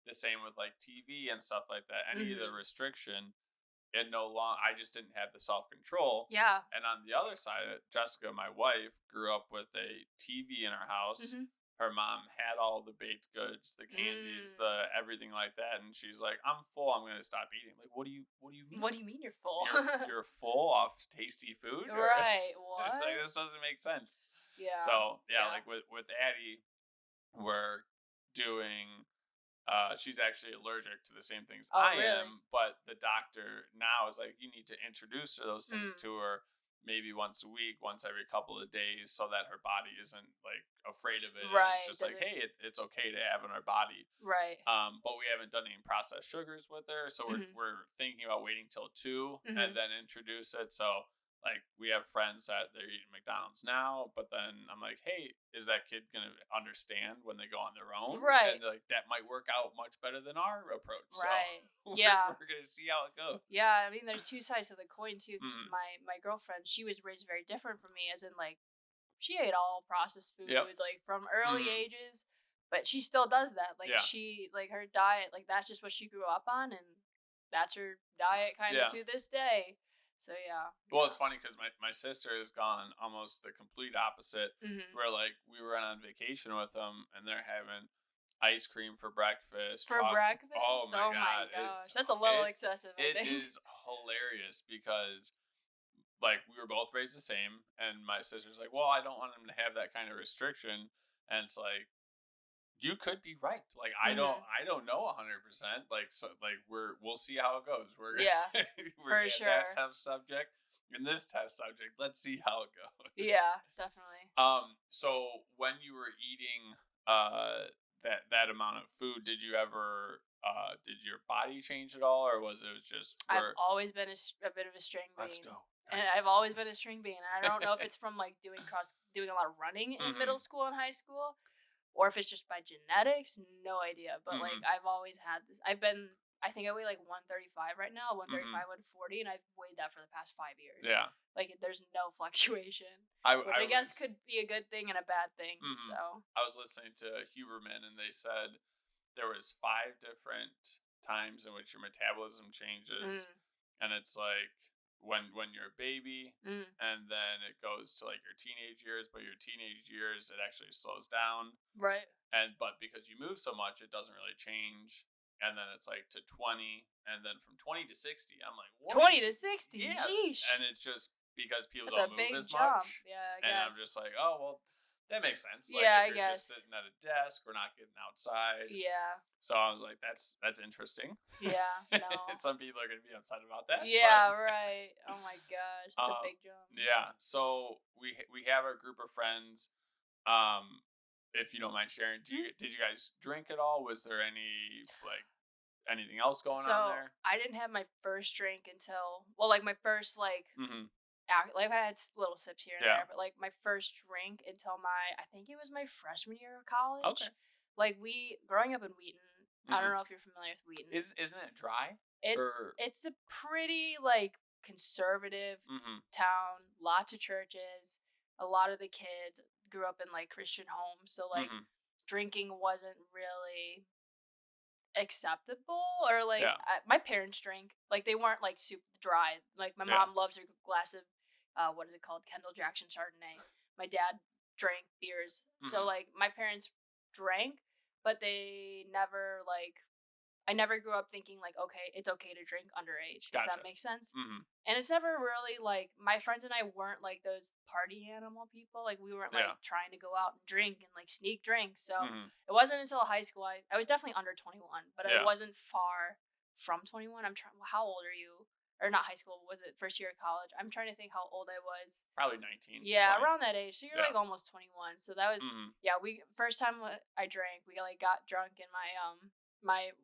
the same with like TV and stuff like that. Any of the restriction, and I just didn't have the self-control. Yeah. And on the other side of it, Jessica, my wife, grew up with a TV in our house. Her mom had all the baked goods, the candies, the everything like that, and she's like, "I'm full. I'm going to stop eating." Like, what do you mean? What do you mean you're full? You're full off tasty food, right? What? It's like this doesn't make sense. Yeah. So like with Addie, we're doing. She's actually allergic to the same things I am, but the doctor now is like, you need to introduce those things to her. maybe once a week, once every couple of days, so that her body isn't like afraid of it. And it's Right. just like, hey, it's okay to have in our body. Right. But we haven't done any processed sugars with her, so we're thinking about waiting till 2 and then introduce it. So like we have friends that they're eating McDonald's now, but then I'm like, hey, is that kid gonna understand when they go on their own? Right. And like that might work out much better than our approach. So Right. we're, Yeah. we're gonna see how it goes. Yeah, I mean, there's two sides to the coin too. Because Mhm. my girlfriend, she was raised very different from me, as in like she ate all processed foods Yep. like from early Mhm. ages, but she still does that. Like Yeah. she like her diet, like that's just what she grew up on, and that's her diet kind of Yeah. to this day. So yeah. Well, it's funny because my sister has gone almost the complete opposite. Where like we were on vacation with them and they're having ice cream for breakfast. For breakfast? Oh my god, gosh, that's a little excessive. I it think. is hilarious because like we were both raised the same, and my sister's like, "Well, I don't want him to have that kind of restriction," and it's like you could be right. Like I don't know 100%. Like so like we'll see how it goes. Yeah, we're for getting that sure. test subject and this test subject. Let's see how it goes. Yeah, definitely. So when you were eating that amount of food, did your body change at all, or was it just I've always been a bit of a string bean. let's go. And Nice. I've always been a string bean. I don't know if it's from like doing a lot of running in middle school and high school, or if it's just by genetics. No idea. But like I've always had this. I think I weigh like 135 right now, 135, 140, and I've weighed that for the past 5 years. Yeah. Like there's no fluctuation, which I guess could be a good thing and a bad thing. So I was listening to Huberman, and they said there was 5 different times in which your metabolism changes, and it's like when you're a baby, and then it goes to like your teenage years, but your teenage years it actually slows down, right. but because you move so much, it doesn't really change. And then it's like to 20, and then from 20 to 60, I'm like, what? 20 to 60, yeah. Sheesh. And it's just because people That's don't a move big as jump. much. Yeah, I and guess. I'm just like, oh well, that makes sense. Like, yeah, if I you're guess. just sitting at a desk, we're not getting outside. Yeah. So I was like, that's interesting. Yeah, no. And some people are gonna be upset about that. Yeah, right. Oh my gosh, it's a big jump. Yeah. So we have our group of friends. If you don't mind sharing, did you guys drink at all? Was there any like anything else going on there? I didn't have my first drink until like my first like like I had little sips here and there, but like my first drink until I think it was my freshman year of college. Okay. Like growing up in Wheaton, I don't know if you're familiar with Wheaton. Isn't it dry? It's a pretty like conservative town, lots of churches, a lot of the kids grew up in like Christian homes, so like drinking wasn't really acceptable, or like my parents drank, like they weren't like super dry. Like my mom loves her glass of what is it called, Kendall Jackson Chardonnay. My dad drank beers, so like my parents drank, but they never like I never grew up thinking like, okay, it's okay to drink underage. Gotcha. If that makes sense. And it's never really like my friends and I weren't like those party animal people. Like we weren't like trying to go out and drink and like sneak drinks. So it wasn't until high school. I was definitely under 21, but I wasn't far from 21. I'm trying. How old are you? Or not high school? Was it first year of college? I'm trying to think how old I was. Probably 19. Yeah, 20. around that age. So you're like almost 21. So that was we first time I drank. We like got drunk in my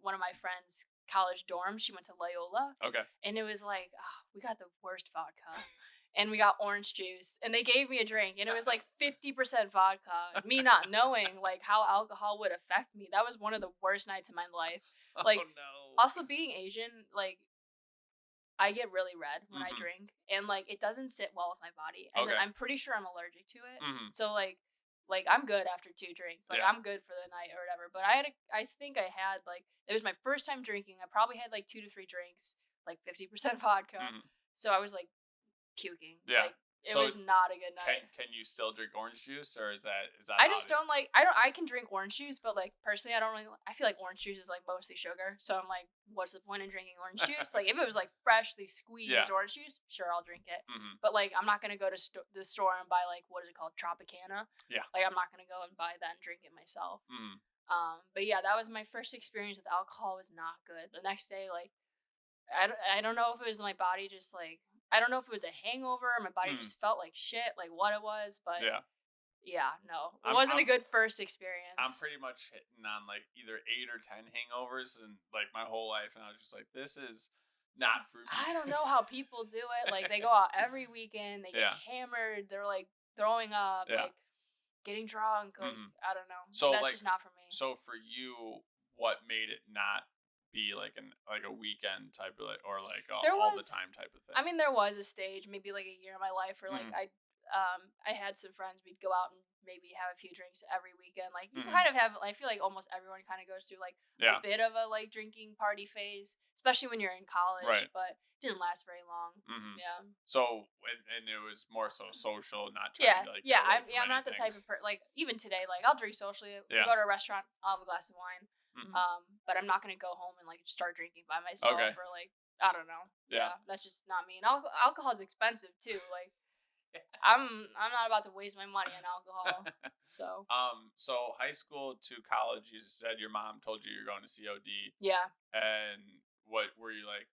one of my friends' college dorm. She went to Loyola. Okay. And it was like, we got the worst vodka. And we got orange juice. And they gave me a drink. And it was like 50% vodka. Me not knowing like how alcohol would affect me. That was one of the worst nights of my life. Like, oh, no. Also being Asian, like, I get really red when I drink. And like, it doesn't sit well with my body. I'm pretty sure I'm allergic to it. So like I'm good after 2 drinks. Like I'm good for the night or whatever. But I think I had like, it was my first time drinking. I probably had like 2 to 3 drinks, like 50% vodka. So I was like puking. Yeah. Like, it was not a good night. Can you still drink orange juice, or is that? I just don't like. I can drink orange juice, but like personally, I don't really. I feel like orange juice is like mostly sugar, so I'm like, what's the point in drinking orange juice? Like if it was like freshly squeezed orange juice, sure I'll drink it. But like I'm not gonna go to the store and buy like what is it called, Tropicana? Yeah. Like I'm not gonna go and buy that and drink it myself. But yeah, that was my first experience with alcohol. Was not good. The next day, like I don't know if it was my body just like I don't know if it was a hangover or my body Mm. just felt like shit, like what it was, but Yeah. yeah, no. It I'm wasn't a I'm good first I'm experience. pretty much hitting on like either 8 or 10 hangovers in like my whole life, and I was just like, this is not for I don't me. know how people do it. Like they go out every weekend, they get Yeah. hammered, they're like throwing up, Yeah. like getting drunk, like Hmm. I don't know. So That's like, just not for me. so for you, what made it not be like a weekend type of like, or like a There all the was time type of I thing? mean, there was a stage, maybe like a year in my life, where like Hmm. I had some friends. We'd go out and maybe have a few drinks every weekend. Like you Hmm. kind of have. I feel like almost everyone kind of goes through like a Yeah. bit of a like drinking party phase, especially when you're in college. Right. But it didn't last very long. Hmm. Yeah. So and it was more so social, not trying Yeah, to like get yeah, away from I'm not the anything. type of like even today, like I'll drink socially. We'll Yeah. go to a restaurant, I'll have a glass of wine, Hmm. but I'm not gonna go home and like start drinking by Okay. myself or like I don't know. Yeah. Yeah, that's just not me. And alcohol is expensive too. Like I'm not about to waste my money on alcohol. So So high school to college, you said your mom told you you're going to COD, yeah, and what were you like?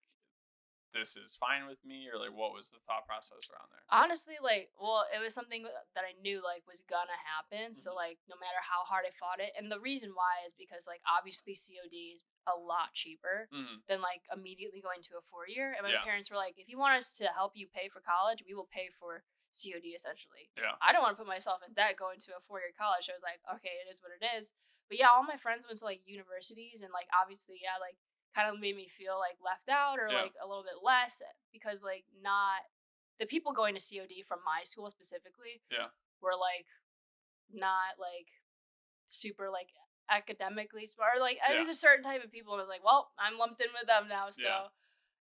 This is fine with me, or like what was the thought process around there? honestly, like, well, it was something that I knew like was gonna happen. So Hmm. like, no matter how hard I fought it, and the reason why is because like obviously COD is a lot cheaper Hmm. than like immediately going to a 4 year. And my Yeah. parents were like, if you want us to help you pay for college, we will pay for COD essentially. Yeah. I don't want to put myself in debt going to a 4 year college. So I was like, okay, it is what it is. But yeah, all my friends went to like universities, and like obviously, yeah, like kind of made me feel like left out or Yeah. like a little bit less because like not the people going to COD from my school specifically Yeah. were like not like super like academically smart. Like it Yeah. was a certain type of people, and I was like, well, I'm lumped in with them now, Yeah. so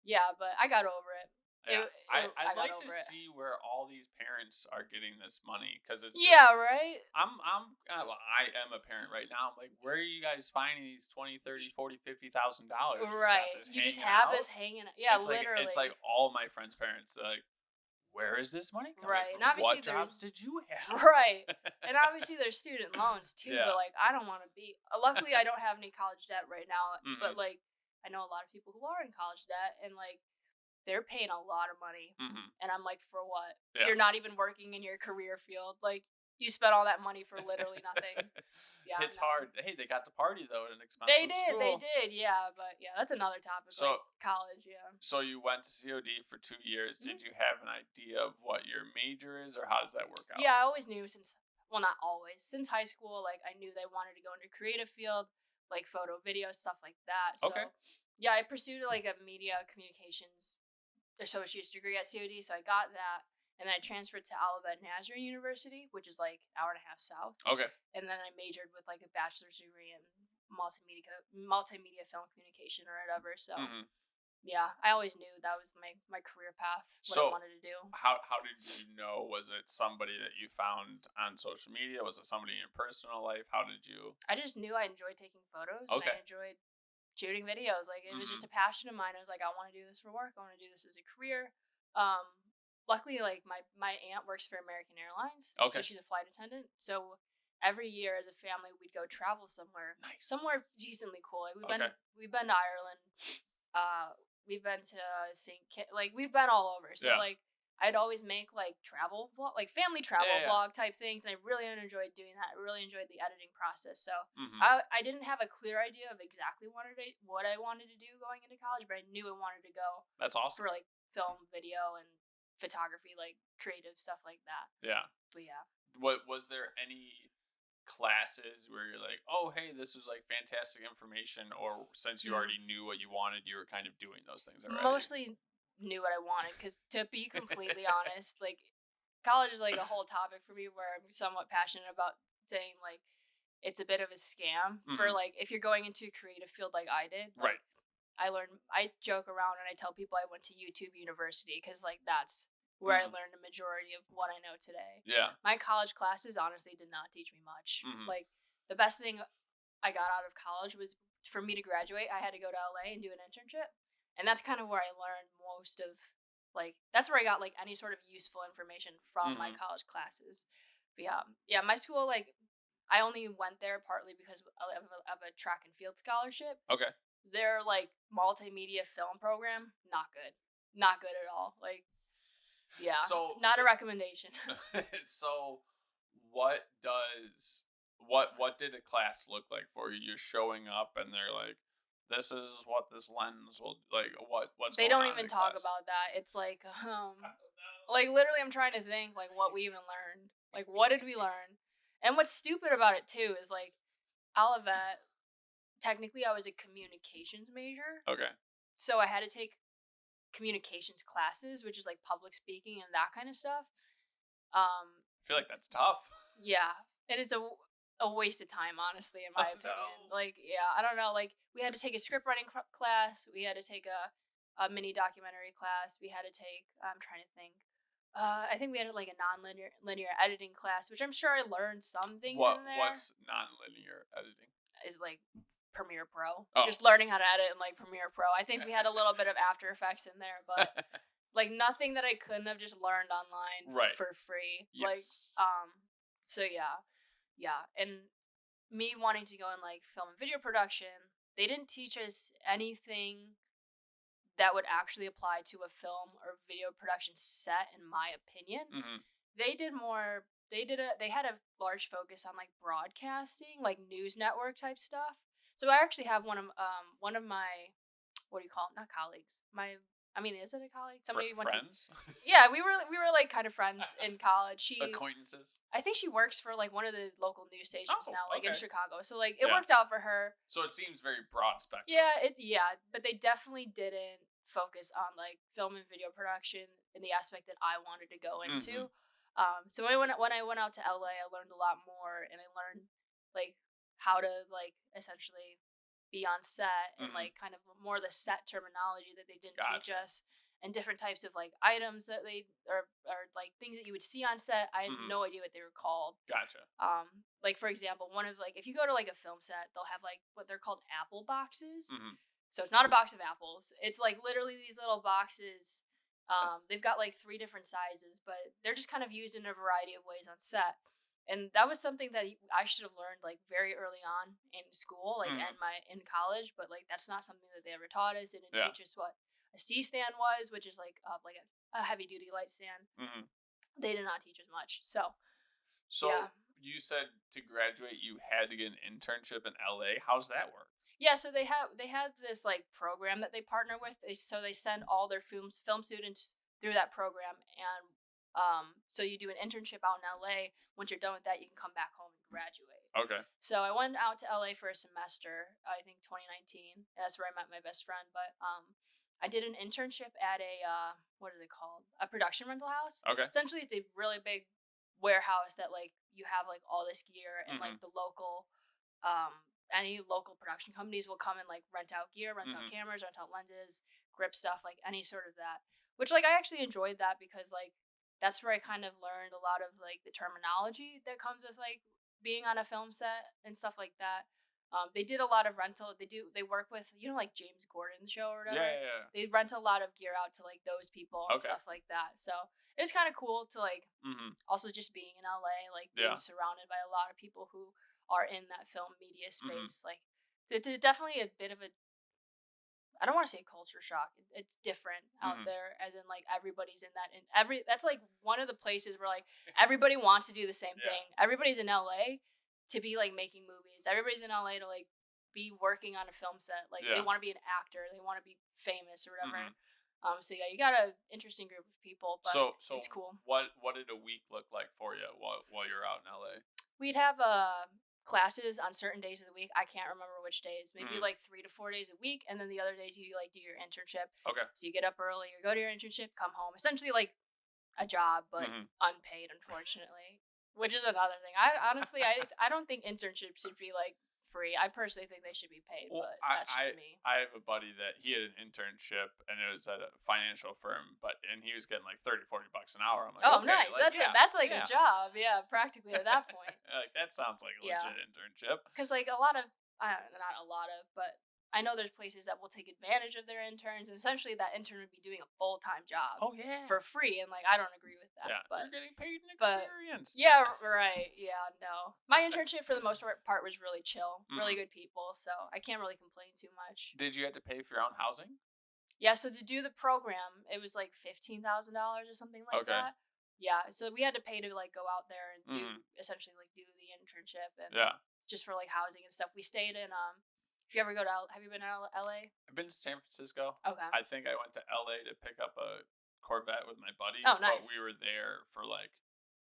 yeah. But I got over it. Yeah. I I'd got like to over it. see where all these parents are getting this money, because it's just Yeah, right. well, I am a parent right now. I'm like, where are you guys finding these 20, 30, 40, $50,000? You just got Right. this You just hanging have this out. hanging. Yeah, It's like literally. all my friends' parents. They're like, where is this money coming Right. And from? obviously What jobs there's did you right. have? And obviously there's student loans too, Yeah. but like I don't want to be luckily I don't have any college debt right now, but Hmm. like I know a lot of people who are in college debt and like they're paying a lot of money. Hmm. And I'm like, for what? Yeah. You're not even working in your career field. Like you spent all that money for literally nothing. Yeah, It's no. hard. Hey, they got to party though at an expensive They school. did, yeah, but yeah, that's another topic. So Like college, yeah. so you went to COD for 2 years. Mhm. Did you have an idea of what your major is, or how does that work out? Yeah, I always knew since well, not always. Since high school, like I knew they wanted to go into creative field, like photo, video, stuff like that. Okay. So, yeah, I pursued like a media communications associate's degree at COD, so I got that. And then I transferred to Olivet Nazarene University, which is like an hour and a half south. Okay. And then I majored with like a bachelor's degree in multimedia film communication or whatever. So Hmm. yeah, I always knew that was my career path, what I So wanted to do. how did you know? Was it somebody that you found on social media? Was it somebody in your personal life? How did you? I just knew I enjoyed taking photos and Okay. I enjoyed shooting videos. Like it was just Hmm. a passion of mine. I was like, I want to do this for work. I want to do this as a career. Luckily, like my aunt works for American Airlines, so Okay. she's a flight attendant. So every year as a family, we'd go travel Nice. somewhere decently cool. Like Okay. we've been to Ireland. We've been to like we've been all over. So Yeah. like I'd always make like travel vlog, like family Yeah. travel Yeah. vlog type things, and I really enjoyed doing that. I really enjoyed the editing process. So Hmm. I didn't have a clear idea of exactly what I wanted to do going into college, but I knew I wanted to go That's awesome. for like film, video, and photography, like creative stuff like that. Yeah. But yeah, What was there any classes where you're like, oh, hey, this was like fantastic information, or since you Mm. already knew what you wanted, you were kind of doing those things already? mostly knew what I wanted because to be completely honest, like college is like a whole topic for me where I'm somewhat passionate about saying like it's a bit of a scam for Hmm. like if you're going into a creative field like I did, Right. like I joke around and I tell people I went to YouTube University because like that's where I Hmm. learned the majority of what I know today. Yeah. My college classes honestly did not teach me much. Hmm. Like the best thing I got out of college was for me to graduate, I had to go to LA and do an internship. And that's kind of where I learned most of like that's where I got like any sort of useful information from my Hmm. college classes. But yeah, yeah, my school like I only went there partly because of a track and field scholarship. Okay. Their like multimedia film program, not good, not good at all. Like Yeah, So not a recommendation. so what did a class look like for you? You're showing up and they're like, this is what this lens will like. What's They going don't on even in talk class? about that. It's like, I don't know. like literally, I'm trying to think like what we even learned. Like, what did we learn? And what's stupid about it too is like Olivet. Technically, I was a communications major, Okay. so I had to take communications classes, which is like public speaking and that kind of stuff. I feel like that's tough. Yeah, and it's a waste of time, honestly, in my opinion. No. Like, yeah, I don't know. Like, we had to take a script writing class. We had to take a mini documentary class. We had to take. I'm trying to think. I think we had like a linear editing class, which I'm sure I learned some things in there. What's non-linear editing? Is like Premiere Pro. Oh. Just learning how to edit in like Premiere Pro. I think we had a little bit of After Effects in there, but like nothing that I couldn't have just learned online Right. for free. Yes. Like so yeah. Yeah. And me wanting to go in like film and video production, they didn't teach us anything that would actually apply to a film or video production set in my opinion. Mm-hmm. They had a large focus on like broadcasting, like news network type stuff. So I actually have one of my, what do you call it? Not colleagues. Is it a colleague? Somebody went friends? Yeah, we were like kind of friends in college. Acquaintances. I think she works for like one of the local news stations now, like in okay. Chicago. So like it worked out for her. So it seems very broad spectrum. Yeah, but they definitely didn't focus on like film and video production in the aspect that I wanted to go into. So when I went out to LA, I learned a lot more, and I learned like how to like essentially be on set and like kind of more the set terminology that they didn't teach us, and different types of like items that they or like things that you would see on set. I had no idea what they were called. Gotcha. Like for example, one of like if you go to like a film set, they'll have like what they're called apple boxes. So it's not a box of apples. It's like literally these little boxes. They've got like 3 different sizes, but they're just kind of used in a variety of ways on set. And that was something that I should have learned like very early on in school, like in college. But like that's not something that they ever taught us. They didn't teach us what a C stand was, which is like a heavy duty light stand. They did not teach us much. So yeah. You said to graduate you had to get an internship in LA. How's that work? Yeah, so they had this like program that they partner with. So they send all their film students through that program, and so you do an internship out in LA. Once you're done with that, you can come back home and graduate. Okay. So I went out to LA for a semester, I think 2019, and that's where I met my best friend. But I did an internship at a what is it called? A production rental house. Okay. Essentially, it's a really big warehouse that like you have like all this gear, and like the local any local production companies will come and like rent out gear, rent out cameras, rent out lenses, grip stuff, like any sort of that. Which like I actually enjoyed that because like that's where I kind of learned a lot of like the terminology that comes with like being on a film set and stuff like that. They did a lot of rental. They work with like James Gordon's show or whatever. Yeah. They rent a lot of gear out to like those people and stuff like that. So it was kind of cool to like also just being in LA, like being surrounded by a lot of people who are in that film media space. Like it's definitely a bit of a, I don't want to say culture shock. It's different out there, as in like everybody's in that, and that's like one of the places where like everybody wants to do the same thing. Everybody's in LA to be like making movies. Everybody's in LA to like be working on a film set. Like they want to be an actor. They want to be famous or whatever. So yeah, you got an interesting group of people, but so it's cool. What did a week look like for you while you're out in LA? We'd have classes on certain days of the week. I can't remember which days. Maybe like 3 to 4 days a week, and then the other days you like do your internship. Okay. So you get up early, you go to your internship, come home. Essentially like a job, but unpaid, unfortunately. Which is another thing. I honestly I don't think internships should be like free. I personally think they should be paid, but that's just me. I have a buddy that he had an internship and it was at a financial firm, and he was getting like $30-$40 an hour. I'm like, oh, okay, nice. Like, that's like a job. Yeah, practically at that point. Like that sounds like a legit internship. Because like a lot of, not a lot of, but I know there's places that will take advantage of their interns, and essentially that intern would be doing a full-time job for free, and like I don't agree with that. Yeah, but you're getting paid in experience. Yeah, right. Yeah, no. My internship for the most part was really chill, really good people, so I can't really complain too much. Did you have to pay for your own housing? Yeah, so to do the program, it was like $15,000 or something like Okay. that. Yeah, so we had to pay to like go out there and do Mm-hmm. essentially like do the internship and Yeah. just for like housing and stuff. We stayed in if you ever go to have you been to LA? I've been to San Francisco. Okay. I think I went to LA to pick up a Corvette with my buddy, Oh, but we nice. were there for like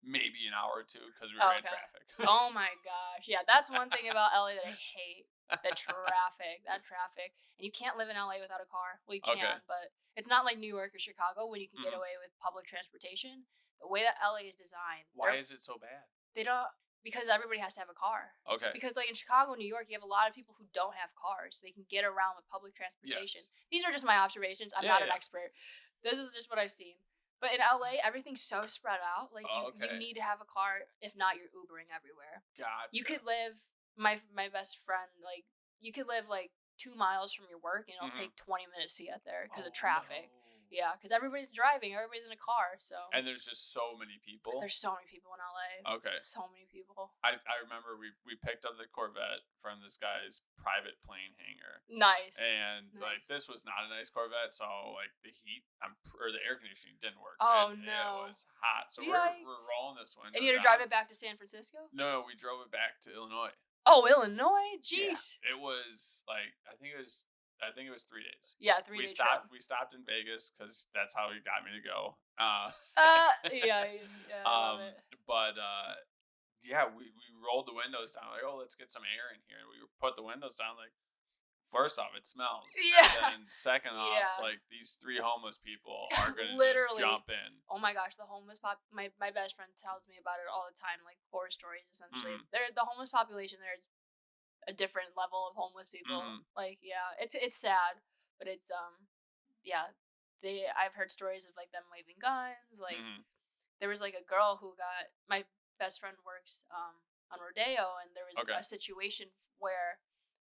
maybe an hour or two because we Oh, were in okay. traffic. Oh my gosh. Yeah, that's one thing about LA that I hate. The traffic. That traffic. And you can't live in LA without a car. Well, you Okay. can, but it's not like New York or Chicago when you can get Mm-hmm. away with public transportation. The way that LA is designed, Why is it so bad? they don't because everybody has to have a car. Okay. Because like in Chicago, New York, you have a lot of people who don't have cars. They can get around with public transportation. Yes. These are just my observations. I'm not an expert. This is just what I've seen. But in LA, everything's so spread out. Like you need to have a car. If not, you're Ubering everywhere. Gotcha. You could live my best friend like you could live like 2 miles from your work and it'll take 20 minutes to get there because of traffic. No. Yeah, because everybody's driving, everybody's in a car, so. And there's just so many people. There's so many people in LA. Okay. So many people. I remember we picked up the Corvette from this guy's private plane hangar. Nice. And like this was not a nice Corvette, so like the heat or the air conditioning didn't work. Oh and no. It was hot. So we're rolling this one. And you had to drive it back to San Francisco? No, we drove it back to Illinois. Oh, Illinois? Jeez. Yeah, it was like I think it was 3 days. Yeah, 3 days. We stopped in Vegas because that's how he got me to go. Yeah, I love it. But yeah, we rolled the windows down. Like, oh, let's get some air in here. And we put the windows down. Like, first off, it smells. Yeah. And then second off, like these 3 homeless people are gonna just jump in. Oh my gosh, the homeless my best friend tells me about it all the time, like horror stories essentially. The homeless population there is a different level of homeless people. Like, yeah, it's sad, but it's yeah, I've heard stories of like them waving guns. Like there was like a girl who got my best friend works on Rodeo, and there was a situation where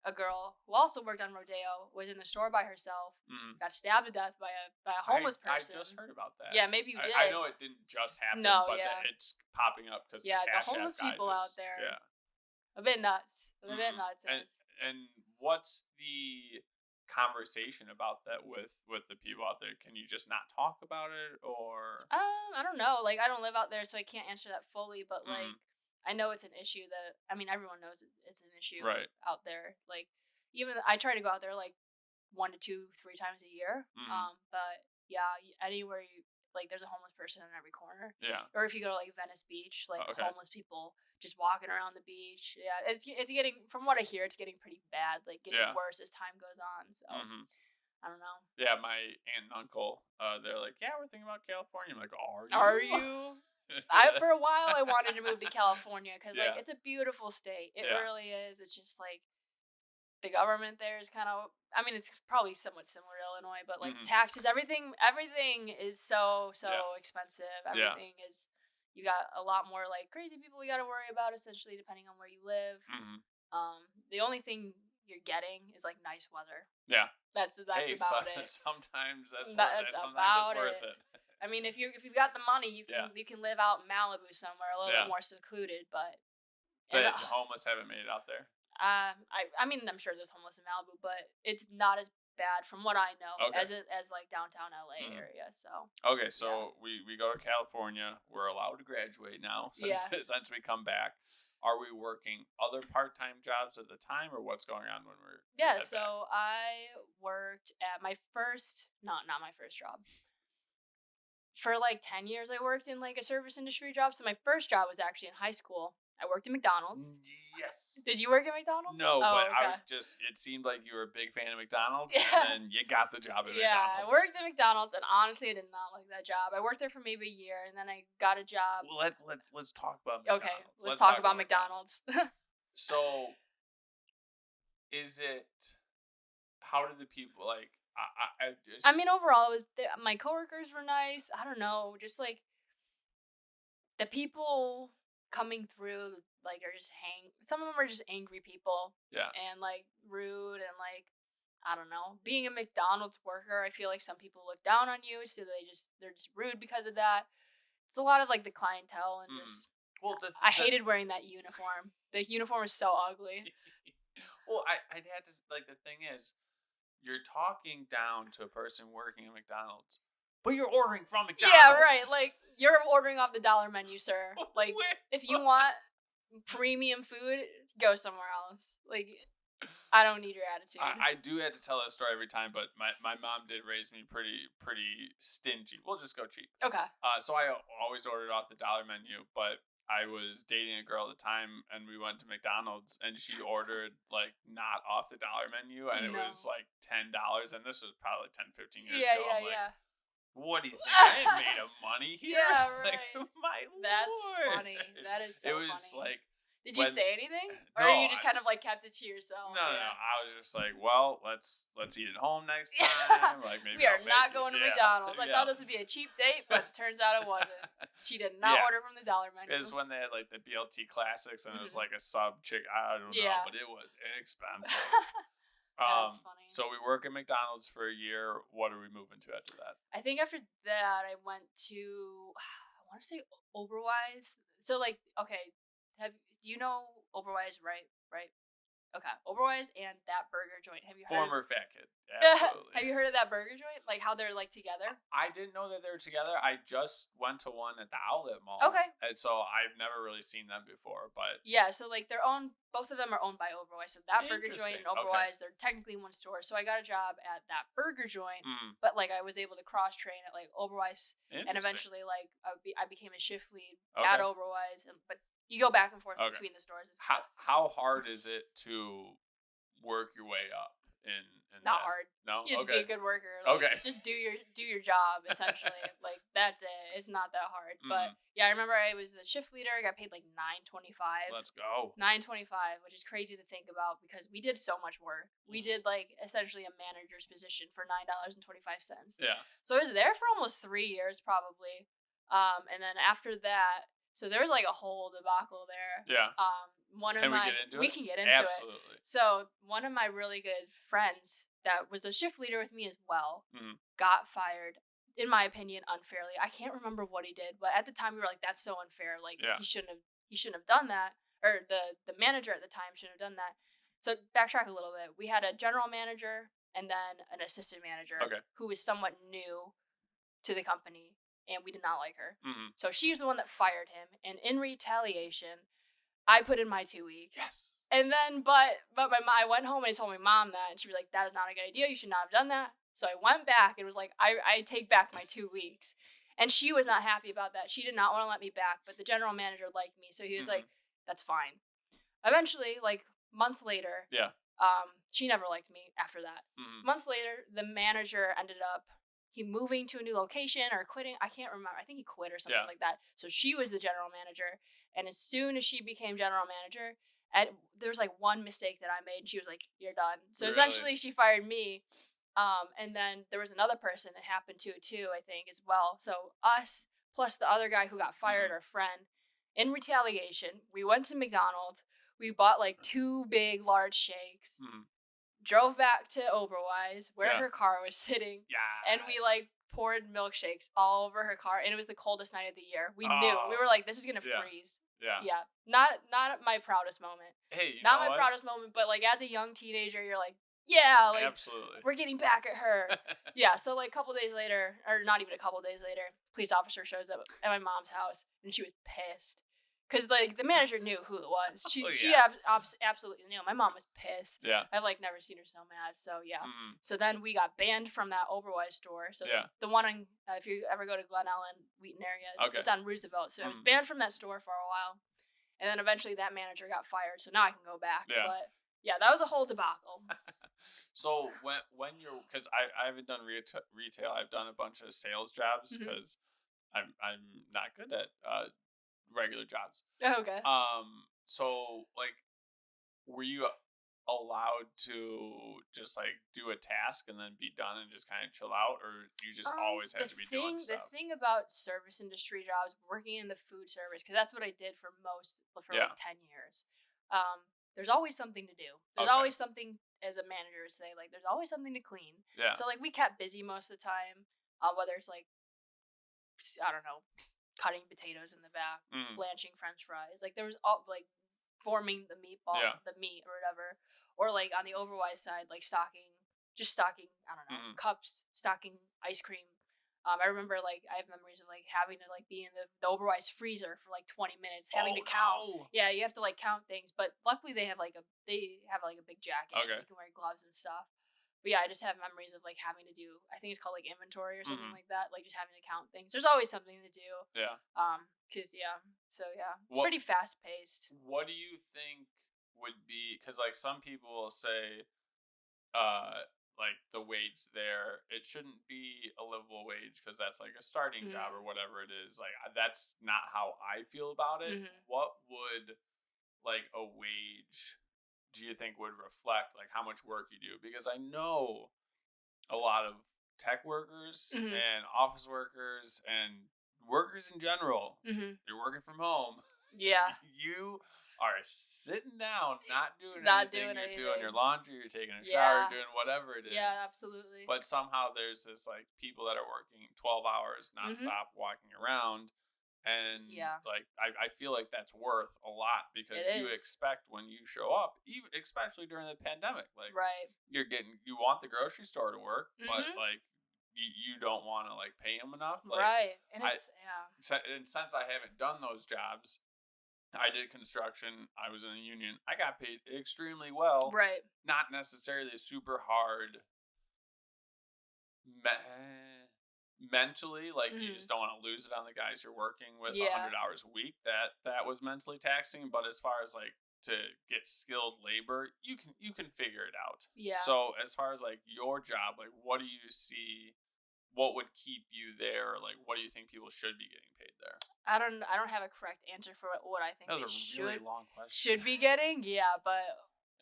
a girl who also worked on Rodeo was in the store by herself, got stabbed to death by a homeless person. I just heard about that. Yeah, maybe you did. I know it didn't just happen, but it's popping up because the homeless people out there. Yeah. A bit nuts. A bit nuts. And what's the conversation about that with the people out there? Can you just not talk about it, or? I don't know. Like, I don't live out there, so I can't answer that fully. But like, I know it's an issue that everyone knows it's an issue out there. Like, even I try to go out there like 1 to 2, 3 times a year. But yeah, anywhere like there's a homeless person in every corner. Yeah. Or if you go to like Venice Beach, like homeless people just walking around the beach. Yeah, it's getting, from what I hear, it's getting pretty bad. Like getting worse as time goes on. So I don't know. Yeah, my aunt and uncle, they're like, yeah, we're thinking about California. I'm like, are you? For a while I wanted to move to California because like it's a beautiful state. It really is. It's just like the government there is kind of, it's probably somewhat similar to Illinois, but like taxes, everything is so expensive. Everything is, you got a lot more like crazy people you got to worry about essentially depending on where you live. The only thing you're getting is like nice weather. Yeah. That's about it. Sometimes that's worth it. If you've got the money, you can live out in Malibu somewhere a little bit more secluded, but the homeless haven't made it out there. I'm sure there's homeless in Malibu, but it's not as bad from what I know as like downtown LA area. So we go to California. We're allowed to graduate now since we come back. Are we working other part-time jobs at the time, or what's going on when we're back? I worked at my first not my first job. For like 10 years I worked in like a service industry job. So my first job was actually in high school. I worked at McDonald's. Yes. Did you work at McDonald's? No, but it seemed like you were a big fan of McDonald's, and then you got the job at McDonald's. Yeah, I worked at McDonald's, and honestly, I did not like that job. I worked there for maybe a year, and then I got a job. Well, let's talk about McDonald's. Okay, let's talk about McDonald's. So, how did the people like? Overall, my coworkers were nice. I don't know, just like the people coming through, like, are just some of them are just angry people. Yeah. And like rude, and like, I don't know. Being a McDonald's worker, I feel like some people look down on you, so they're just rude because of that. It's a lot of like the clientele and just. Well, I hated wearing that uniform. The uniform is so ugly. Well, I'd had to, like, the thing is, you're talking down to a person working at McDonald's, but you're ordering from McDonald's. Yeah, right. Like, you're ordering off the dollar menu, sir. Like, if you want premium food, go somewhere else. Like, I don't need your attitude. I do have to tell that story every time, but my mom did raise me pretty stingy. We'll just go cheap. Okay. So I always ordered off the dollar menu, but I was dating a girl at the time, and we went to McDonald's, and she ordered, like, not off the dollar menu, and it was, like, $10, and this was probably 10, 15 years ago. I'm like, what do you think? I ain't made of money here. Yeah, right. Like, my That's Lord. funny. That is so funny. It was, like... Did you say anything? Or no, you just kind of, like, kept it to yourself? No. I was just like, well, let's eat at home next time. Like, maybe we are not going to McDonald's. I thought this would be a cheap date, but it turns out it wasn't. She did not order from the dollar menu. It was when they had, like, the BLT classics, and it was like a sub chick. I don't know, but it was expensive. That's funny. So we work at McDonald's for a year. What are we moving to after that? I think after that, I went to, I want to say Oberweis. So, like, okay, do you know Oberweis, right? Okay, Oberweis and that burger joint. Have you heard? Former fat kid. Absolutely. Have you heard of that burger joint? Like, how they're, like, together? I didn't know that they were together. I just went to one at the outlet mall. Okay. And so I've never really seen them before, but... Yeah, so, like, both of them are owned by Oberweis. So that burger joint and Oberweis, they're technically one store. So I got a job at that burger joint, but, like, I was able to cross-train at, like, Oberweis. And eventually, like, I became a shift lead at Oberweis. But you go back and forth between the stores. How hard is it to work your way up in Not hard. No? You just be a good worker. Like, just do your job, essentially. Like, that's it. It's not that hard. But yeah, I remember I was a shift leader. I got paid like $9.25. Let's go. $9.25, which is crazy to think about because we did so much work. We did, like, essentially a manager's position for $9.25. Yeah. So I was there for almost 3 years, probably. And then after that, so there was like a whole debacle there. Yeah. Can we get into it? We can get into Absolutely. it. So one of my really good friends that was the shift leader with me as well got fired, in my opinion, unfairly. I can't remember what he did, but at the time we were like, that's so unfair. Like, he shouldn't have done that. Or the manager at the time shouldn't have done that. So backtrack a little bit. We had a general manager and then an assistant manager who was somewhat new to the company, and we did not like her. So she was the one that fired him, and in retaliation, I put in my 2 weeks. Yes. And then, but I went home and I told my mom that, and she was like, that is not a good idea. You should not have done that. So I went back and was like, I take back my 2 weeks. And she was not happy about that. She did not want to let me back, but the general manager liked me. So he was like, that's fine. Eventually, like, months later, she never liked me after that. Months later, the manager ended up moving to a new location or quitting. I can't remember. I think he quit or something like that. So she was the general manager. And as soon as she became general manager, there was like one mistake that I made, and she was like, you're done. So essentially she fired me. And then there was another person it happened to too, I think, as well. So us plus the other guy who got fired, our friend, in retaliation, we went to McDonald's. We bought like 2 big, large shakes. Drove back to Oberweis where her car was sitting. And we like poured milkshakes all over her car, and it was the coldest night of the year. We knew. We were like, this is gonna freeze. Yeah. Not my proudest moment. Hey, not my proudest moment, but like as a young teenager, you're like, yeah, like absolutely. We're getting back at her. Yeah, so like a couple days later, or not even a couple days later, police officer shows up at my mom's house, and she was pissed. Because, like, the manager knew who it was. She absolutely knew. My mom was pissed. Yeah. I've, like, never seen her so mad. So, yeah. So then we got banned from that Oberweis store. So the one on, if you ever go to Glen Ellen, Wheaton area, it's on Roosevelt. So I was banned from that store for a while. And then eventually that manager got fired. So now I can go back. Yeah. But, yeah, that was a whole debacle. So when you're, because I haven't done retail. I've done a bunch of sales jobs because I'm not good at regular jobs. Okay. So like, were you allowed to just like do a task and then be done and just kind of chill out, or you just always had to be doing stuff? The thing about service industry jobs, working in the food service, because that's what I did for like 10 years. There's always something to do. There's always something, as a manager would say, like, there's always something to clean. Yeah. So like we kept busy most of the time, whether it's like, I don't know, cutting potatoes in the back, blanching French fries. Like there was all like forming the meatball, the meat or whatever, or like on the Oberweis side, like stocking just stocking, I don't know, cups, stocking ice cream. I remember like I have memories of like having to like be in the Oberweis freezer for like 20 minutes, having to count. No. Yeah, you have to like count things, but luckily they have like a big jacket. Okay. You can wear gloves and stuff. But yeah, I just have memories of like having to do, I think it's called like inventory or something like that, like just having to count things. There's always something to do. Yeah. Cause yeah, so yeah, it's What, pretty fast paced. What do you think would be? Because like some people will say, like the wage there, it shouldn't be a livable wage because that's like a starting job or whatever it is. Like that's not how I feel about it. What would like a wage do you think would reflect like how much work you do? Because I know a lot of tech workers and office workers and workers in general, you're working from home. Yeah. You are sitting down, not doing anything. You're doing your laundry, you're taking a shower, doing whatever it is. Yeah, absolutely. But somehow there's this like people that are working 12 hours nonstop, walking around. And like I feel like that's worth a lot because you expect when you show up, even especially during the pandemic, like you want the grocery store to work, but like you don't want to like pay them enough, like, and it's and since I haven't done those jobs, I did construction. I was in a union. I got paid extremely well. Right. Not necessarily super hard. Mentally, like you just don't want to lose it on the guys you're working with 100 hours a week. That was mentally taxing. But as far as like to get skilled labor, you can figure it out. Yeah. So as far as like your job, like what do you see? What would keep you there? Like what do you think people should be getting paid there? I don't have a correct answer for what I think that was a really long question. Should be getting. Yeah, but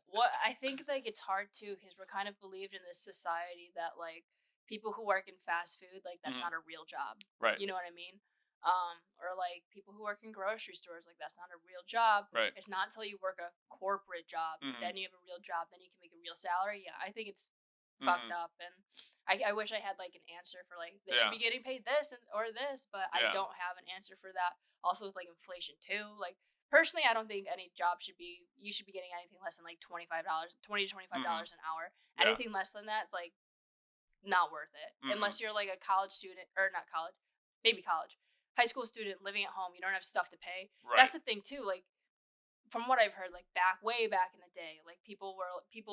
what I think like it's hard too because we're kind of believed in this society that like people who work in fast food, like that's not a real job. Right. You know what I mean? Or like people who work in grocery stores, like that's not a real job. Right. It's not until you work a corporate job, then you have a real job, then you can make a real salary. Yeah, I think it's fucked up, and I wish I had like an answer for like they should be getting paid this or this, but I don't have an answer for that. Also with like inflation too, like personally, I don't think any job should be getting anything less than like $20 to $25 an hour. Yeah. Anything less than that, it's like not worth it unless you're like a college student or not college, maybe college, high school student living at home. You don't have stuff to pay. Right. That's the thing too. Like from what I've heard, like way back in the day, like people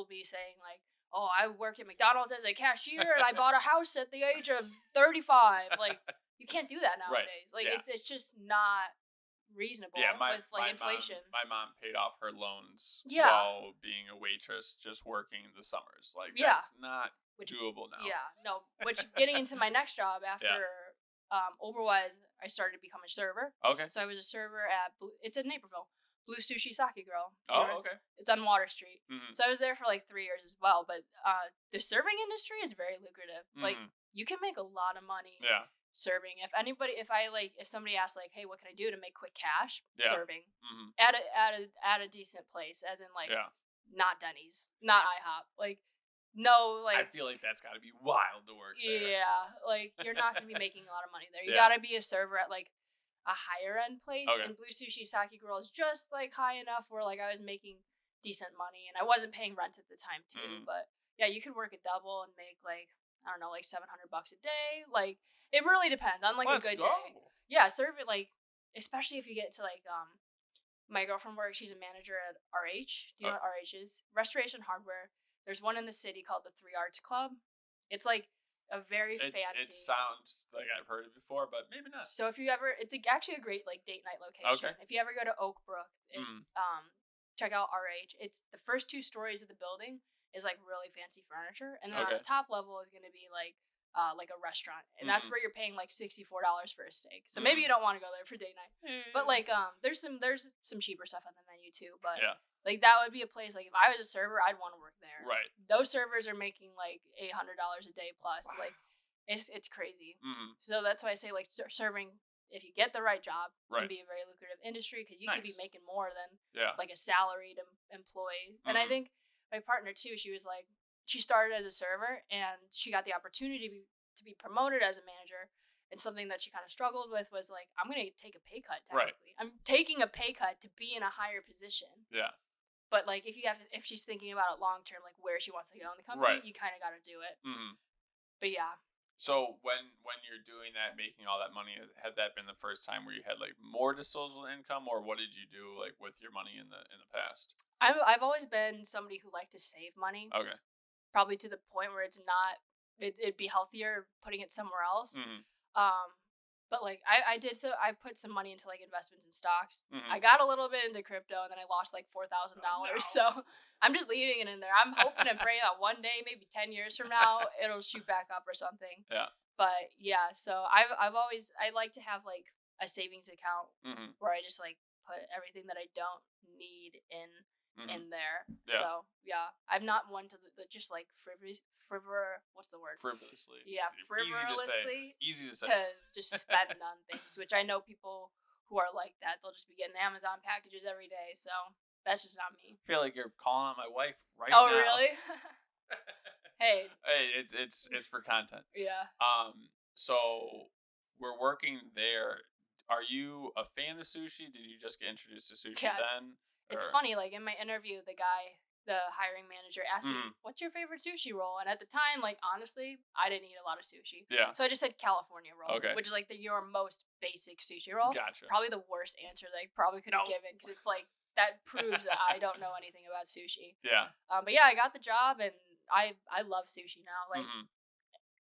be saying like, oh, I worked at McDonald's as a cashier and I bought a house at the age of 35. Like you can't do that nowadays. Right. Like it's just not reasonable with like inflation. My mom paid off her loans while being a waitress, just working the summers. Like that's not doable now. Yeah, no. Which getting into my next job after Oberweis, I started to become a server. Okay. So I was a server at it's in Naperville, Blue Sushi Sake Grill. Oh, okay. It's on Water Street. So I was there for like 3 years as well. But the serving industry is very lucrative. Like you can make a lot of money. Yeah. Serving. If somebody asks like, hey, what can I do to make quick cash? Serving at a decent place, as in like not Denny's, not IHOP, like no, like I feel like that's got to be wild to work there. Yeah, like you're not gonna be making a lot of money there. You gotta be a server at like a higher end place, and Blue Sushi Sake Grill is just like high enough where like I was making decent money, and I wasn't paying rent at the time too. But yeah, you could work a double and make like I don't know, like $700 a day. Like it really depends on like a good day. Yeah, serve it like especially if you get to like my girlfriend works. She's a manager at RH. Do you know what RH is? Restoration Hardware. There's one in the city called the 3 Arts Club. It's like a very fancy. It sounds like I've heard it before, but maybe not. So if you ever, it's actually a great like date night location. Okay. If you ever go to Oak Brook, check out RH. It's the first 2 stories of the building is like really fancy furniture, and then on the top level is going to be like a restaurant, and that's where you're paying like $64 for a steak. So maybe you don't want to go there for date night, but like there's some cheaper stuff on the menu too. But like that would be a place like if I was a server, I'd want to work there. Right. Those servers are making like $800 a day plus. Wow. Like it's crazy. So that's why I say like serving. If you get the right job, can be a very lucrative industry because you could be making more than like a salaried employee. And I think my partner too, she was like, she started as a server and she got the opportunity to be promoted as a manager. And something that she kind of struggled with was like, I'm going to take a pay cut technically. Right. I'm taking a pay cut to be in a higher position. Yeah. But like if she's thinking about it long term, like where she wants to go in the company, you kind of got to do it. But yeah. So when you're doing that, making all that money, had that been the first time where you had like more disposable income, or what did you do like with your money in the past? I've always been somebody who liked to save money. Okay. Probably to the point where it's not. It'd be healthier putting it somewhere else. But like I did, so I put some money into like investments in stocks. I got a little bit into crypto, and then I lost like $4,000. So I'm just leaving it in there. I'm hoping and praying that one day, maybe 10 years from now, it'll shoot back up or something. Yeah. But yeah, so I like to have like a savings account where I just like put everything that I don't need in there. Yeah. So yeah, I'm not one to just like what's the word? Frivolously. Yeah, frivolously. Easy to say. To just spend on things, which I know people who are like that. They'll just be getting Amazon packages every day. So that's just not me. I feel like you're calling on my wife now. Oh really? Hey, it's for content. Yeah. So we're working there. Are you a fan of sushi? Did you just get introduced to sushi then? It's funny, like in my interview, the hiring manager asked me, "What's your favorite sushi roll?" And at the time, like honestly, I didn't eat a lot of sushi. Yeah. So I just said California roll, which is like your most basic sushi roll. Gotcha. Probably the worst answer that I probably could have given, because it's like that proves that I don't know anything about sushi. Yeah. But yeah, I got the job, and I love sushi now. Like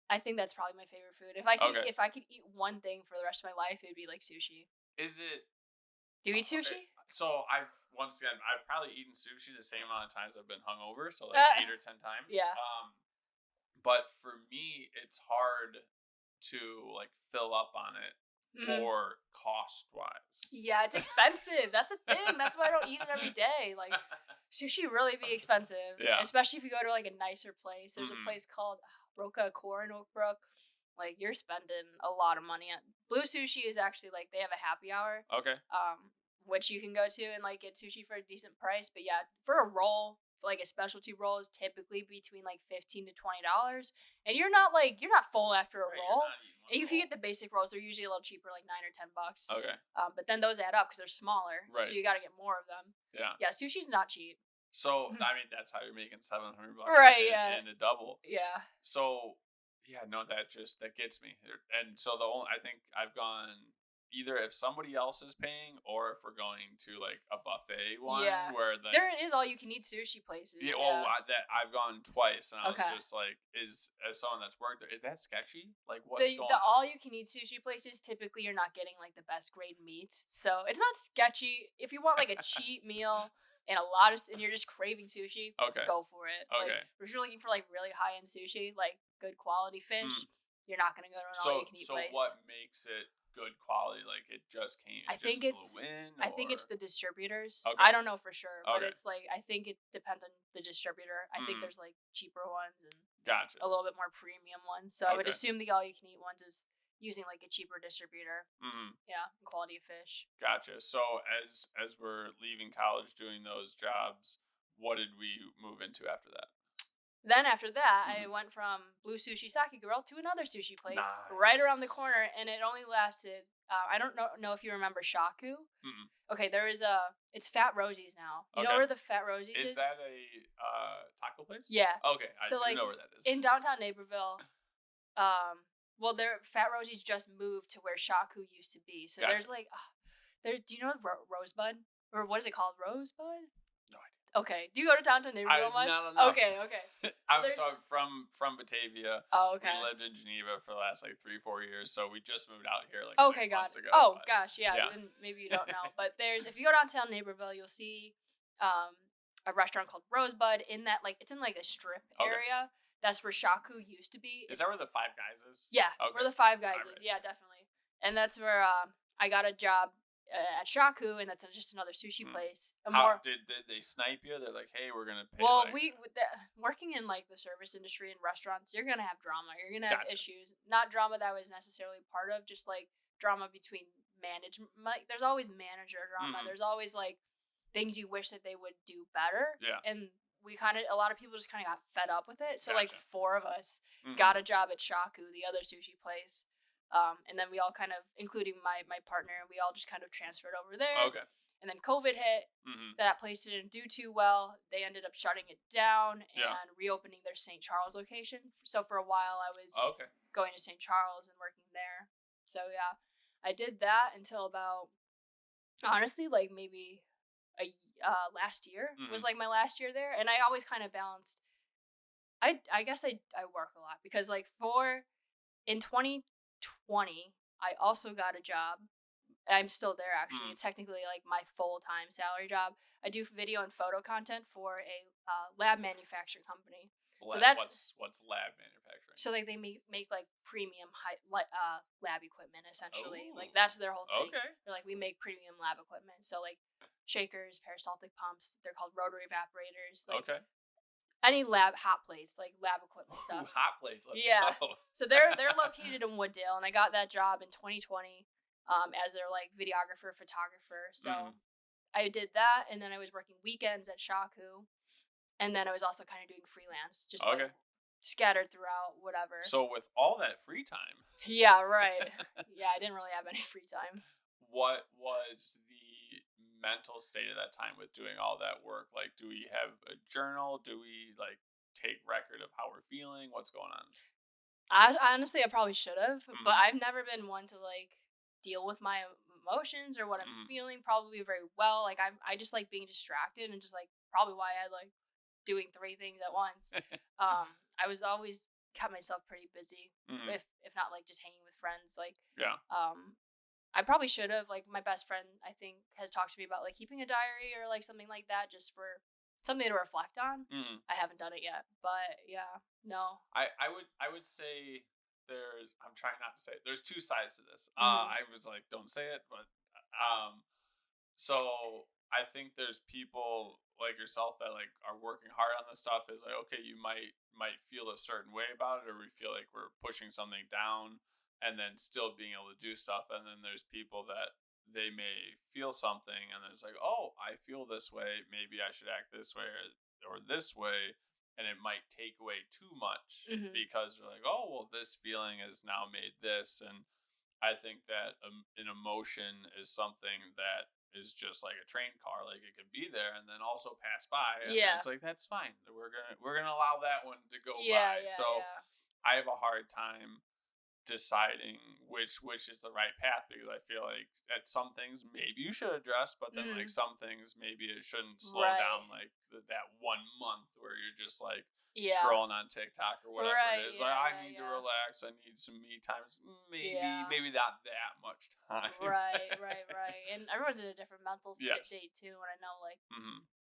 I think that's probably my favorite food. If I could eat one thing for the rest of my life, it'd be like sushi. Is it? Do you eat sushi? So I've probably eaten sushi the same amount of times I've been hungover, so like 8 or 10 times. Yeah. But for me, it's hard to like fill up on it for cost wise. Yeah, it's expensive. That's a thing. That's why I don't eat it every day. Like sushi really be expensive. Yeah. Especially if you go to like a nicer place. There's a place called Roca Core in Oak Brook. Like you're spending a lot of money. Blue Sushi is actually like they have a happy hour. Okay. Which you can go to and like get sushi for a decent price. But yeah, for a roll, like a specialty roll is typically between like $15 to $20. And you're not full after a roll. And if you get the basic rolls, they're usually a little cheaper, like $9 or $10. Okay. But then those add up because they're smaller. Right. So you got to get more of them. Yeah. Yeah, sushi's not cheap. So I mean, that's how you're making $700 right, in a double. Yeah. So yeah, no, that gets me. And so I think I've gone either if somebody else is paying or if we're going to like a buffet one where there is all you can eat sushi places. Yeah, well, that I've gone twice and I was just like, as someone that's worked there, is that sketchy? Like what's going on? The all you can eat sushi places, typically you're not getting like the best grade meats. So it's not sketchy. If you want like a cheap meal and and you're just craving sushi, go for it. Okay. Like, if you're looking for like really high end sushi, like good quality fish, you're not gonna go to an all you can eat place. So what makes it good quality? Like it just came. I think it's the distributors. Okay. I don't know for sure, but it's like I think it depends on the distributor. I think there's like cheaper ones and a little bit more premium ones. So I would assume the all you can eat ones is using like a cheaper distributor. Yeah, quality of fish. Gotcha. So as we're leaving college doing those jobs, what did we move into after that? Then after that, I went from Blue Sushi Sake Girl to another sushi place right around the corner, and it only lasted. I don't know if you remember Shaku. Okay, it's Fat Rosie's now. You know where the Fat Rosie's is? Is that a taco place? Yeah. Okay, I do know where that is. In downtown Naperville, Fat Rosie's just moved to where Shaku used to be. So there's like, do you know Rosebud? Or what is it called? Rosebud? No idea. Okay. Do you go to downtown Naperville much? Not enough. Okay. I'm from Batavia. Oh, okay. We lived in Geneva for the last like 3-4 years, so we just moved out here like 6 months ago. Oh gosh, yeah. Then maybe you don't know, but if you go downtown Naperville, you'll see a restaurant called Rosebud in that it's in like a strip area. That's where Shaku used to be. Is that where the Five Guys is? Yeah, where the Five Guys is. Yeah, definitely. And that's where I got a job at Shaku, and that's just another sushi place. Did they snipe you? They're like, hey, we're gonna pay. Well, working in like the service industry and restaurants, you're gonna have drama. You're gonna have issues. Not drama that I was necessarily part of, just like drama between management. Like, there's always manager drama. There's always like things you wish that they would do better. Yeah. And a lot of people just kind of got fed up with it. So like 4 of us got a job at Shaku, the other sushi place. And then we all kind of, including my partner, we all just kind of transferred over there. Okay. And then COVID hit. That place didn't do too well. They ended up shutting it down and reopening their St. Charles location. So for a while, I was going to St. Charles and working there. So yeah, I did that until about, honestly, like maybe last year was like my last year there, and I always kind of balanced. I guess I work a lot because like in 2020 I also got a job. I'm still there actually. It's technically like my full-time salary job. I do video and photo content for a lab manufacturing company. So that's what's lab manufacturing. So like they make like premium lab equipment essentially. Ooh. Like that's their whole thing. Okay. They're like, we make premium lab equipment. So like shakers, peristaltic pumps. They're called rotary evaporators. Like, any lab hot plates, like lab equipment stuff. Ooh, hot plates, let's go. So they're located in Wooddale, and I got that job in 2020 as their like videographer, photographer. So I did that, and then I was working weekends at Shaku, and then I was also kind of doing freelance, just like scattered throughout, whatever. So with all that free time. Yeah, right. Yeah, I didn't really have any free time. What was the mental state of that time with doing all that work? Like, do we have a journal? Do we like take record of how we're feeling? What's going on? I honestly probably should have, but I've never been one to like deal with my emotions or what I'm feeling probably very well. Like I just like being distracted, and just like probably why I like doing 3 things at once. I was always kept myself pretty busy, if not like just hanging with friends. Like I probably should have. Like my best friend, I think, has talked to me about like keeping a diary or like something like that, just for something to reflect on. I haven't done it yet, but yeah, no. I would say I'm trying not to say it. There's 2 sides to this. I was like, don't say it, but so I think there's people like yourself that like are working hard on this stuff. Is like, okay, you might feel a certain way about it, or we feel like we're pushing something down, and then still being able to do stuff. And then there's people that they may feel something, and then it's like, oh, I feel this way. Maybe I should act this way or this way. And it might take away too much because they're like, oh, well, this feeling has now made this. And I think that an emotion is something that is just like a train car. Like it could be there and then also pass by. And it's like, that's fine. We're gonna allow that one to go by. So I have a hard time deciding which is the right path, because I feel like at some things maybe you should address, but then like some things maybe it shouldn't slow down, like that 1 month where you're just like scrolling on TikTok or whatever it is. Like I need to relax, I need some me time. Maybe not that much time. Right. And everyone's in a different mental state too, and I know like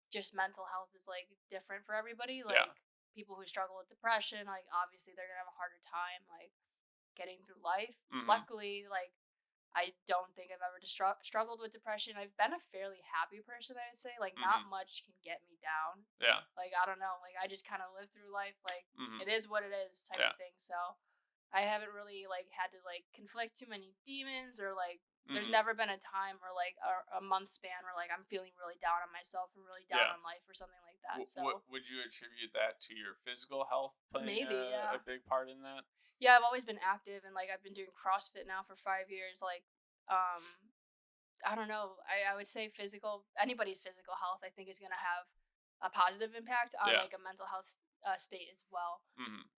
just mental health is like different for everybody. Like people who struggle with depression, like obviously they're gonna have a harder time like getting through life. Luckily, like I don't think I've ever struggled with depression. I've been a fairly happy person, I would say. Like not much can get me down. Like I don't know, like I just kind of live through life like it is what it is type of thing. So I haven't really like had to like conflict too many demons, or like there's never been a time or like a month span where like I'm feeling really down on myself or really down on life or something like that. So would you attribute that to your physical health playing a big part in that? Yeah, I've always been active, and like I've been doing CrossFit now for 5 years. Like, I don't know. I would say anybody's physical health, I think, is gonna have a positive impact on like a mental health state as well.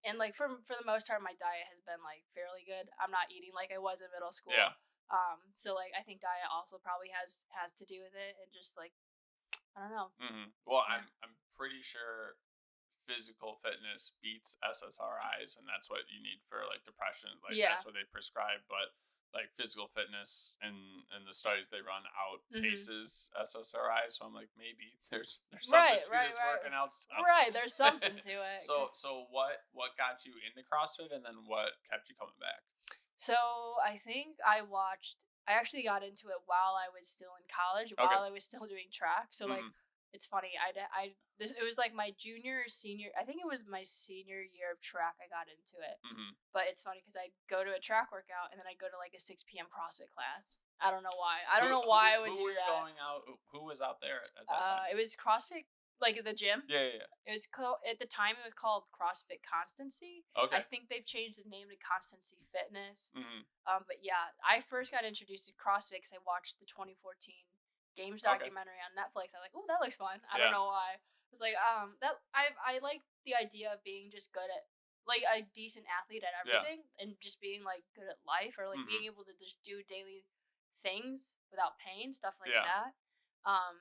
And like for the most part, my diet has been like fairly good. I'm not eating like I was in middle school. So like I think diet also probably has to do with it, and just like I don't know. Well, I'm pretty sure physical fitness beats SSRIs, and that's what you need for like depression. Like that's what they prescribe, but like physical fitness and the studies they run outpaces SSRIs. So I'm like, maybe there's something to this working out stuff. Right, there's something to it. So what got you into CrossFit, and then what kept you coming back? So I think I actually got into it while I was still in college, while I was still doing track. So like it's funny. It was like my junior or senior. I think it was my senior year of track. I got into it, but it's funny because I go to a track workout and then I go to like a 6 p.m. CrossFit class. I don't know why. I don't know why I would do that. Going out? Who was out there at that time? It was CrossFit, like at the gym. Yeah. It was called at the time. It was called CrossFit Constancy. Okay. I think they've changed the name to Constancy Fitness. But yeah, I first got introduced to CrossFit because I watched the 2014 games Okay. documentary on Netflix. I was like, oh, that looks fun. I don't know why. I was like, that I like the idea of being just good at, like, a decent athlete at everything, and just being like good at life, or like being able to just do daily things without pain, stuff like that.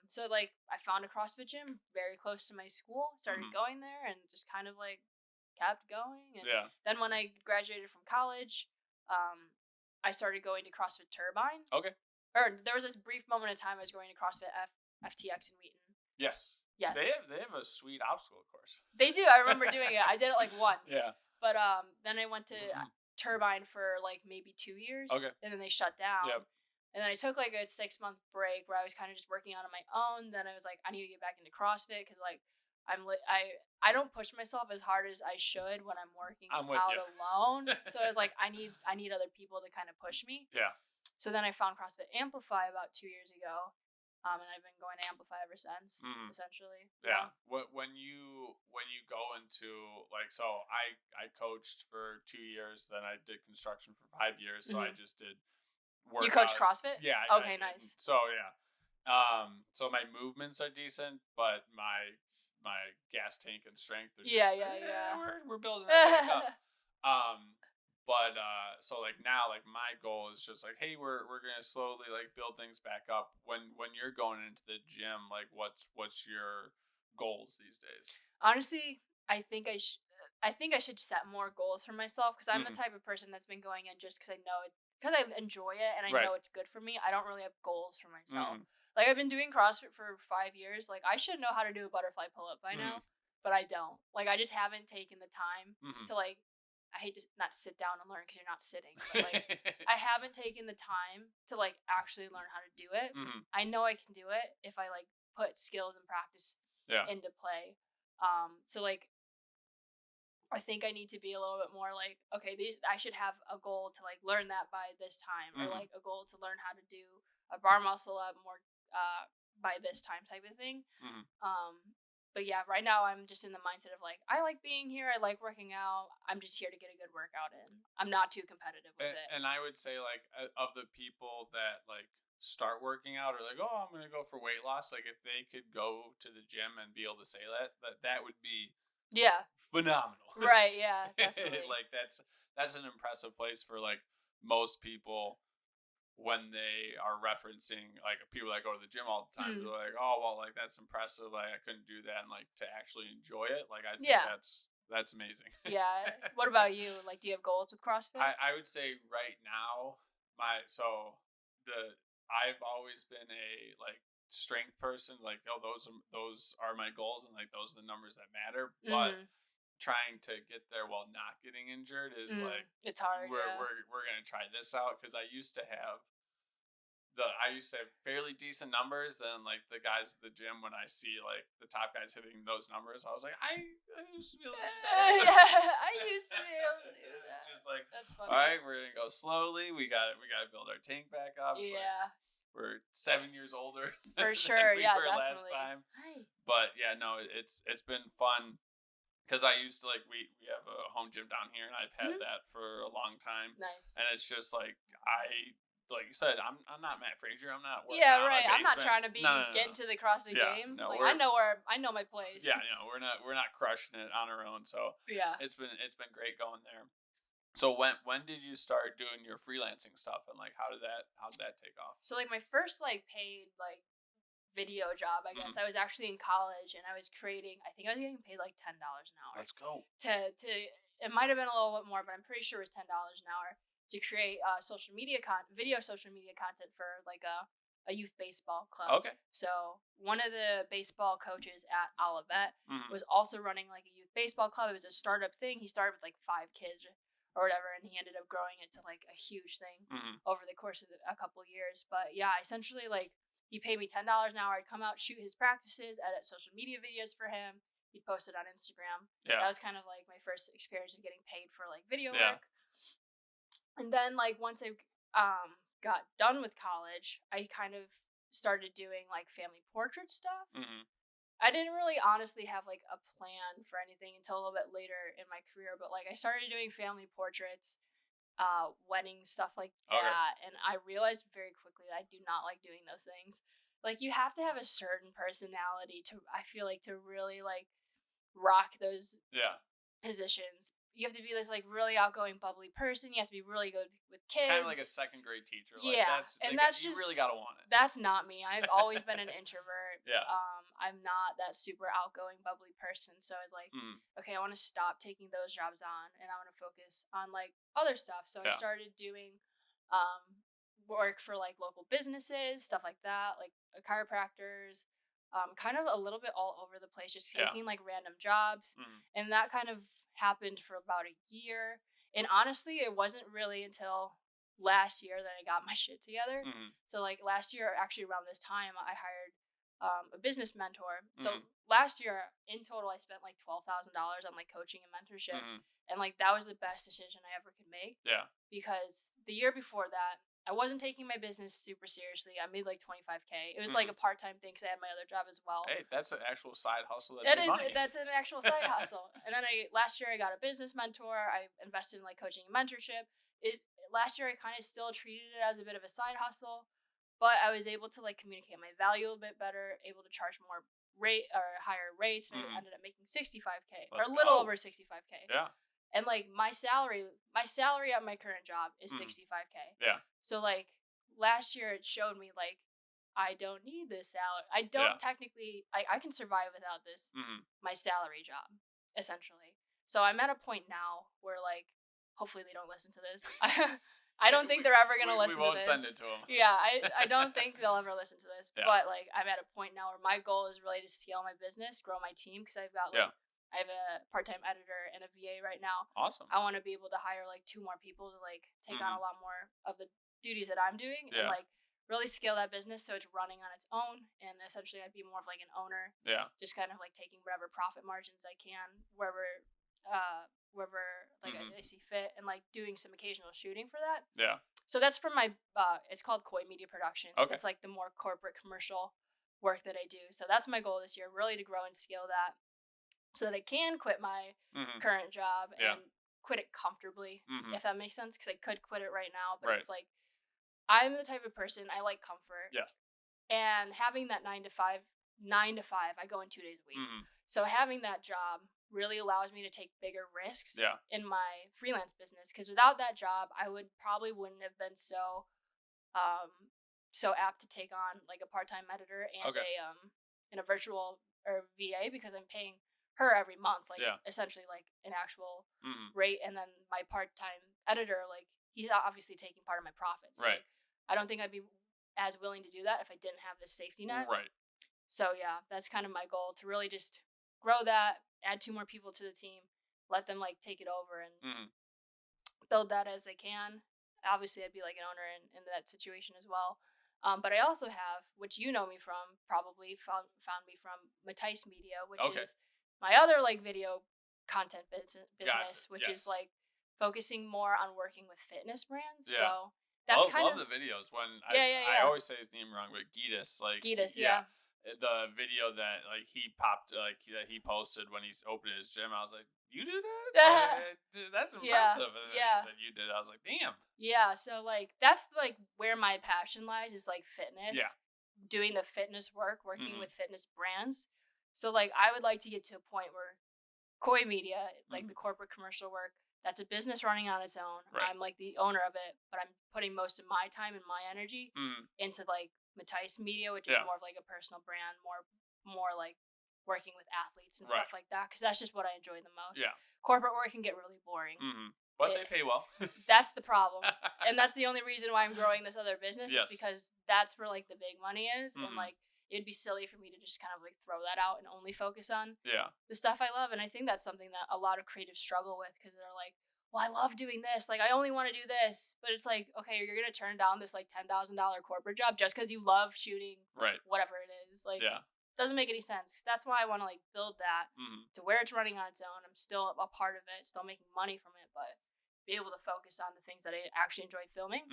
So like I found a CrossFit gym very close to my school, started going there, and just kind of like kept going. And then when I graduated from college, I started going to CrossFit Turbine. Okay. Or there was this brief moment of time I was going to CrossFit FTX in Wheaton. Yes. Yes. They have a sweet obstacle course. They do. I remember doing it. I did it like once. Yeah. But then I went to Turbine for like maybe 2 years. Okay. And then they shut down. Yep. And then I took like a 6-month break where I was kind of just working out on my own. Then I was like, I need to get back into CrossFit because like I don't push myself as hard as I should when I'm working out alone. So I was like, I need other people to kind of push me. Yeah. So then I found CrossFit Amplify about 2 years ago. And I've been going to Amplify ever since, essentially. Yeah. When you go into, like, so I coached for 2 years, then I did construction for 5 years, so I just did work. You coach CrossFit? Yeah. Okay, nice. So yeah. So my movements are decent, but my gas tank and strength are just, we're building that back up. But so like now, like my goal is just like, hey, we're gonna slowly like build things back up. When you're going into the gym, like what's your goals these days? Honestly, I think I should set more goals for myself, because I'm the type of person that's been going in just because I know it, because I enjoy it and I know it's good for me. I don't really have goals for myself. Like I've been doing CrossFit for 5 years. Like I should know how to do a butterfly pull up by now, but I don't. Like I just haven't taken the time to like. I hate to not sit down and learn because you're not sitting, but like I haven't taken the time to like actually learn how to do it. I know I can do it if I like put skills and practice into play. So like I think I need to be a little bit more like, okay, I should have a goal to like learn that by this time, or like a goal to learn how to do a bar muscle up more by this time type of thing. But yeah, right now I'm just in the mindset of like, I like being here. I like working out. I'm just here to get a good workout in. I'm not too competitive with it. And I would say like of the people that like start working out or like, oh, I'm going to go for weight loss. Like if they could go to the gym and be able to say that would be phenomenal. Right. Yeah. Definitely. Like that's an impressive place for like most people. When they are referencing like people that go to the gym all the time, they're like, oh, well, like that's impressive. Like I couldn't do that. And like to actually enjoy it. Like I think that's amazing. Yeah. What about you? Like, do you have goals with CrossFit? I would say right now, I've always been a like strength person. Like, oh, those are my goals. And like, those are the numbers that matter. But trying to get there while not getting injured is like, it's hard. We're gonna try this out, because I used to have fairly decent numbers. Then like the guys at the gym, when I see like the top guys hitting those numbers, I was like, I used to be able to do that. I used to be able to do that. Just like, that's funny. All right, we're gonna go slowly. We got to build our tank back up. It's like, we're 7 years older for sure. than we were last time. Hi. But yeah, no, it's been fun. Because I used to, like, we have a home gym down here, and I've had that for a long time. Nice. And it's just, like, like you said, I'm not Matt Frazier. I'm not working out right. I'm not trying to be getting to the CrossFit Games. No, like, I know my place. Yeah, we're not crushing it on our own. So yeah, it's been great going there. So when did you start doing your freelancing stuff, and like how did that take off? So like my first like paid like video job, I guess. I was actually in college, and I was creating, I think I was getting paid like $10 an hour. Let's go. To it might have been a little bit more, but I'm pretty sure it was $10 an hour to create video social media content for like a youth baseball club. Okay. So one of the baseball coaches at Olivet was also running like a youth baseball club. It was a startup thing. He started with like 5 kids or whatever, and he ended up growing it to like a huge thing over the course of a couple years. But yeah, essentially like, he paid me $10 an hour. I'd come out, shoot his practices, edit social media videos for him. He'd post it on Instagram. Yeah. That was kind of like my first experience of getting paid for like video work. And then like once I got done with college, I kind of started doing like family portrait stuff. I didn't really honestly have like a plan for anything until a little bit later in my career, but like I started doing family portraits, weddings, stuff like that, and I realized very quickly that I do not like doing those things. like you have to have a certain personality to, I feel like, to really like rock those positions. You have to be this like really outgoing, bubbly person. You have to be really good with kids. Kind of like a second grade teacher. Yeah, like and that's you just, really gotta want it. That's not me. I've always been an introvert. Yeah. I'm not that super outgoing, bubbly person. So I was like, okay, I want to stop taking those jobs on, and I want to focus on like other stuff. So I started doing work for like local businesses, stuff like that, like chiropractors. Kind of a little bit all over the place, just taking like random jobs, and that kind of happened for about a year. And honestly, it wasn't really until last year that I got my shit together. So like last year, actually around this time, I hired a business mentor. So last year in total, I spent like $12,000 on like coaching and mentorship, and like that was the best decision I ever could make. Yeah. Because the year before that, I wasn't taking my business super seriously. I made like $25K. It was like a part-time thing because I had my other job as well. Hey, that's an actual side hustle. That's an actual side hustle. And then last year I got a business mentor. I invested in like coaching and mentorship. Last year I kind of still treated it as a bit of a side hustle, but I was able to like communicate my value a bit better, able to charge more higher rates, and I ended up making $65K or a little over $65K. Yeah. And like my salary at my current job is $65K. Yeah. So like last year it showed me like I don't need this salary. I don't technically, I can survive without this my salary job essentially. So I'm at a point now where like hopefully they don't listen to this. I don't think they're ever gonna listen to this. We won't send it to them. Yeah, I don't think they'll ever listen to this. Yeah. But like I'm at a point now where my goal is really to scale my business, grow my team, because I've got like I have a part-time editor and a VA right now. Awesome. I want to be able to hire like 2 more people to like take on a lot more of the duties that I'm doing and like really scale that business so it's running on its own, and essentially I'd be more of like an owner. Yeah. Just kind of like taking whatever profit margins I can wherever like I see fit, and like doing some occasional shooting for that. Yeah. So that's for my it's called Koi Media Productions. Okay. It's like the more corporate commercial work that I do. So that's my goal this year, really to grow and scale that, so that I can quit my current job and quit it comfortably, if that makes sense. Because I could quit it right now, but it's like I'm the type of person, I like comfort. Yeah. And having that 9 to 5, I go in 2 days a week. So having that job really allows me to take bigger risks in my freelance business. Because without that job, I wouldn't have been so apt to take on like a part-time editor and a virtual or VA, because I'm paying her every month, like essentially like an actual rate, and then my part-time editor, like he's obviously taking part of my profits. Right. Like, I don't think I'd be as willing to do that if I didn't have this safety net. Right. So yeah, that's kind of my goal, to really just grow that, add 2 more people to the team, let them like take it over and build that as they can. Obviously I'd be like an owner in that situation as well. But I also have, which you know me from, probably found me from Mattice Media, which is my other like video content business, which is like focusing more on working with fitness brands. Yeah. So that's love the videos. When I always say his name wrong, but Gitas, like Gitas, the video that like he popped, like that he posted when he's opening his gym, I was like, you do that? Dude, that's impressive. And then he said you did. I was like, damn. Yeah. So like that's like where my passion lies, is like fitness. Yeah. Doing the fitness work, working with fitness brands. So like I would like to get to a point where Koi Media, like the corporate commercial work, that's a business running on its own. Right. I'm like the owner of it, but I'm putting most of my time and my energy into like Mattice Media, which is more of like a personal brand, more like working with athletes and stuff like that, because that's just what I enjoy the most. Yeah. Corporate work can get really boring. But they pay well. That's the problem. And that's the only reason why I'm growing this other business, is because that's where like the big money is. And like it'd be silly for me to just kind of like throw that out and only focus on the stuff I love. And I think that's something that a lot of creatives struggle with, because they're like, well, I love doing this. Like, I only want to do this. But it's like, okay, you're going to turn down this like $10,000 corporate job just because you love shooting whatever it is. Like, doesn't make any sense. That's why I want to like build that to where it's running on its own. I'm still a part of it, still making money from it, but be able to focus on the things that I actually enjoy filming.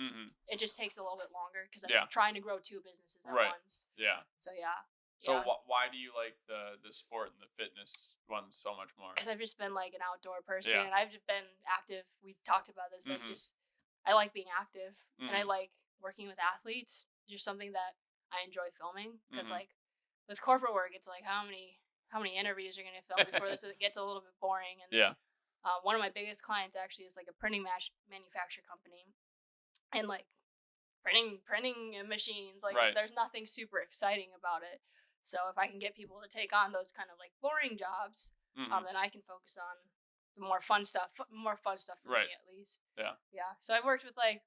It just takes a little bit longer because I'm trying to grow 2 businesses at once. Yeah. So yeah. So why do you like the sport and the fitness ones so much more? Because I've just been like an outdoor person, and I've just been active. We've talked about this. Like I like being active, and I like working with athletes. Just something that I enjoy filming because Mhm. like with corporate work, it's like how many interviews you're gonna film before this gets a little bit boring. And Yeah. one of my biggest clients actually is like a printing manufacturer company, and like printing machines, like Right. there's nothing super exciting about it. So if I can get people to take on those kind of like boring jobs, Mhm. then I can focus on the more fun stuff. More fun stuff for Right. me, at least. Yeah. Yeah. So I've worked with like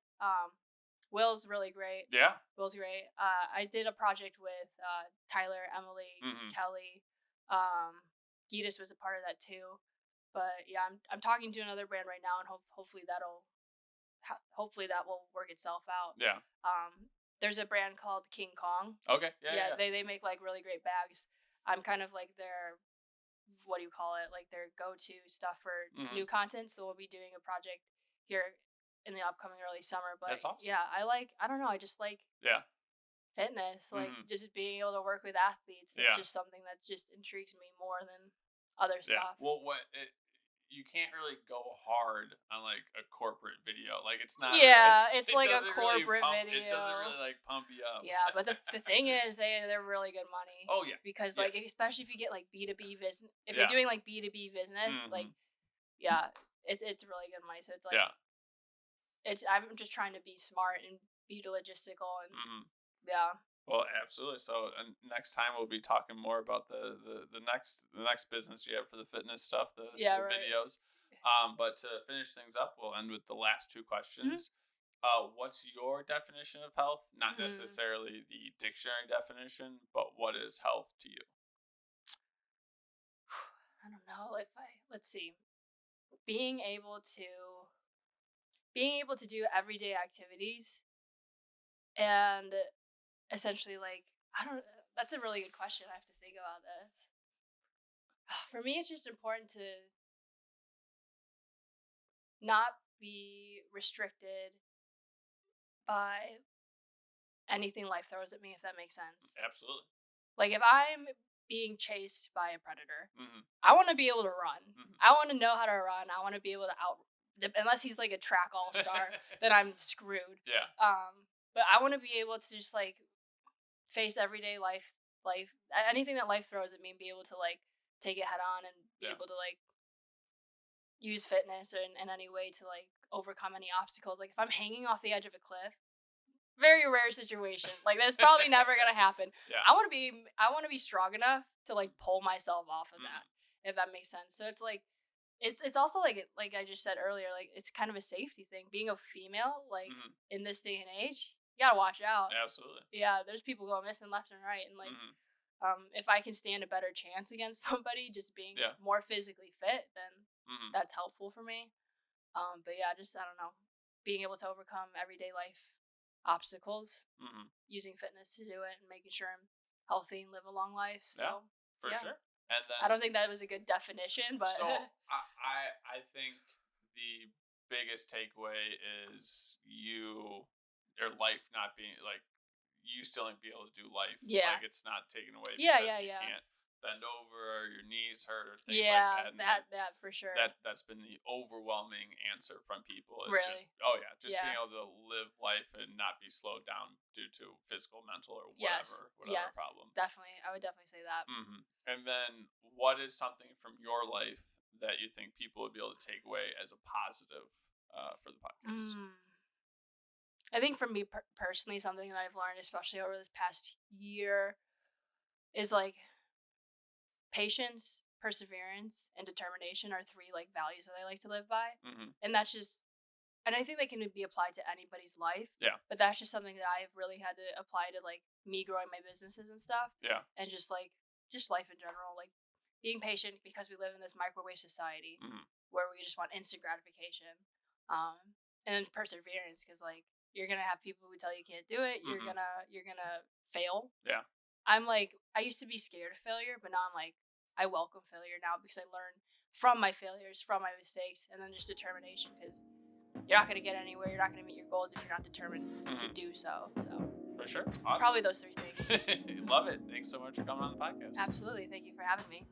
Will's really great. Yeah. Will's great. I did a project with Tyler, Emily, Mhm. Kelly. Gitas was a part of that too. But yeah, I'm talking to another brand right now, and hopefully that will work itself out. Yeah. There's a brand called King Kong. Okay. Yeah. Yeah, Yeah. they make like really great bags. I'm kind of like their, what do you call it, like their go-to stuff for Mhm. new content. So we'll be doing a project here in the upcoming early summer. But That's awesome. yeah, I don't know, I just like Yeah. fitness, like Mhm. just being able to work with athletes. That's Yeah. just something that just intrigues me more than other Yeah. stuff. Well, you can't really go hard on like a corporate video. Like it's not. Yeah, it's It like a doesn't really corporate pump. video. It doesn't really like pump you up. Yeah, but the thing is, they're really good money. Oh yeah. Because like, Yes. especially if you get like B2B business, if Yeah. you're doing like B2B business, like Mhm. yeah, it's really good money. So it's like Yeah. I'm just trying to be smart and be logistical, and Mhm. yeah. Well, absolutely. So, and next time we'll be talking more about the next business you have for the fitness stuff, the Right. videos. But to finish things up, we'll end with the last two Mhm. questions. What's your definition of health? Not Mhm. necessarily the dictionary definition, but what is health to you? I don't know if let's see, being able to do everyday activities, and essentially like, I don't. That's a really good question. I have to think about this. For me, it's just important to not be restricted by anything life throws at me, if that makes sense. Absolutely. Like if I'm being chased by a predator, Hmm. I want to be able to run. Hmm. I want to know how to run. I want to be able to unless he's like a track all-star, then I'm screwed. Yeah. But I want to be able to just like face everyday life, anything that life throws at me, and be able to like take it head on, and be Yeah. able to like use fitness in any way to like overcome any obstacles. Like if I'm hanging off the edge of a cliff, very rare situation. Like that's probably never gonna happen. Yeah. I want to be strong enough to like pull myself off of Mhm. that, if that makes sense. So it's like it's also like I just said earlier, like it's kind of a safety thing. Being a female, like Mhm. in this day and age, you gotta watch out. Absolutely. Yeah, there's people going missing left and right, and like Mhm. if I can stand a better chance against somebody just being Yeah. more physically fit, then Mhm. that's helpful for me. But yeah, just I don't know, being able to overcome everyday life obstacles, Mhm. using fitness to do it, and making sure I'm healthy and live a long life. Yeah. So For yeah, sure. And then I don't think that was a good definition, but so I think the biggest takeaway is your life not being like you still be able to do life. Yeah. Like it's not taken away Yeah, because yeah, you yeah. can't bend over or your knees hurt or things Yeah, like that. And that for sure. that's been the overwhelming answer from people. It's just Really? just Yeah. being able to live life and not be slowed down due to physical, mental, or Yes. whatever problem. Definitely. I would definitely say that. Hmm. And then, what is something from your life that you think people would be able to take away as a positive for the podcast? I think for me personally, something that I've learned, especially over this past year, is like patience, perseverance, and determination are three like values that I like to live by. Hmm. And that's just, and I think they can be applied to anybody's life. Yeah. But that's just something that I've really had to apply to like me growing my businesses and stuff. Yeah. And just life in general, like being patient, because we live in this microwave society Hmm. where we just want instant gratification. And then perseverance, because like you're gonna have people who tell you can't do it. You're Mhm. gonna fail. Yeah. I'm like, I used to be scared of failure, but now I'm like, I welcome failure now, because I learn from my failures, from my mistakes, and then just determination, because you're not going to get anywhere. You're not going to meet your goals if you're not determined to do so. So, for sure. Awesome. Probably those three things. Love it. Thanks so much for coming on the podcast. Absolutely. Thank you for having me.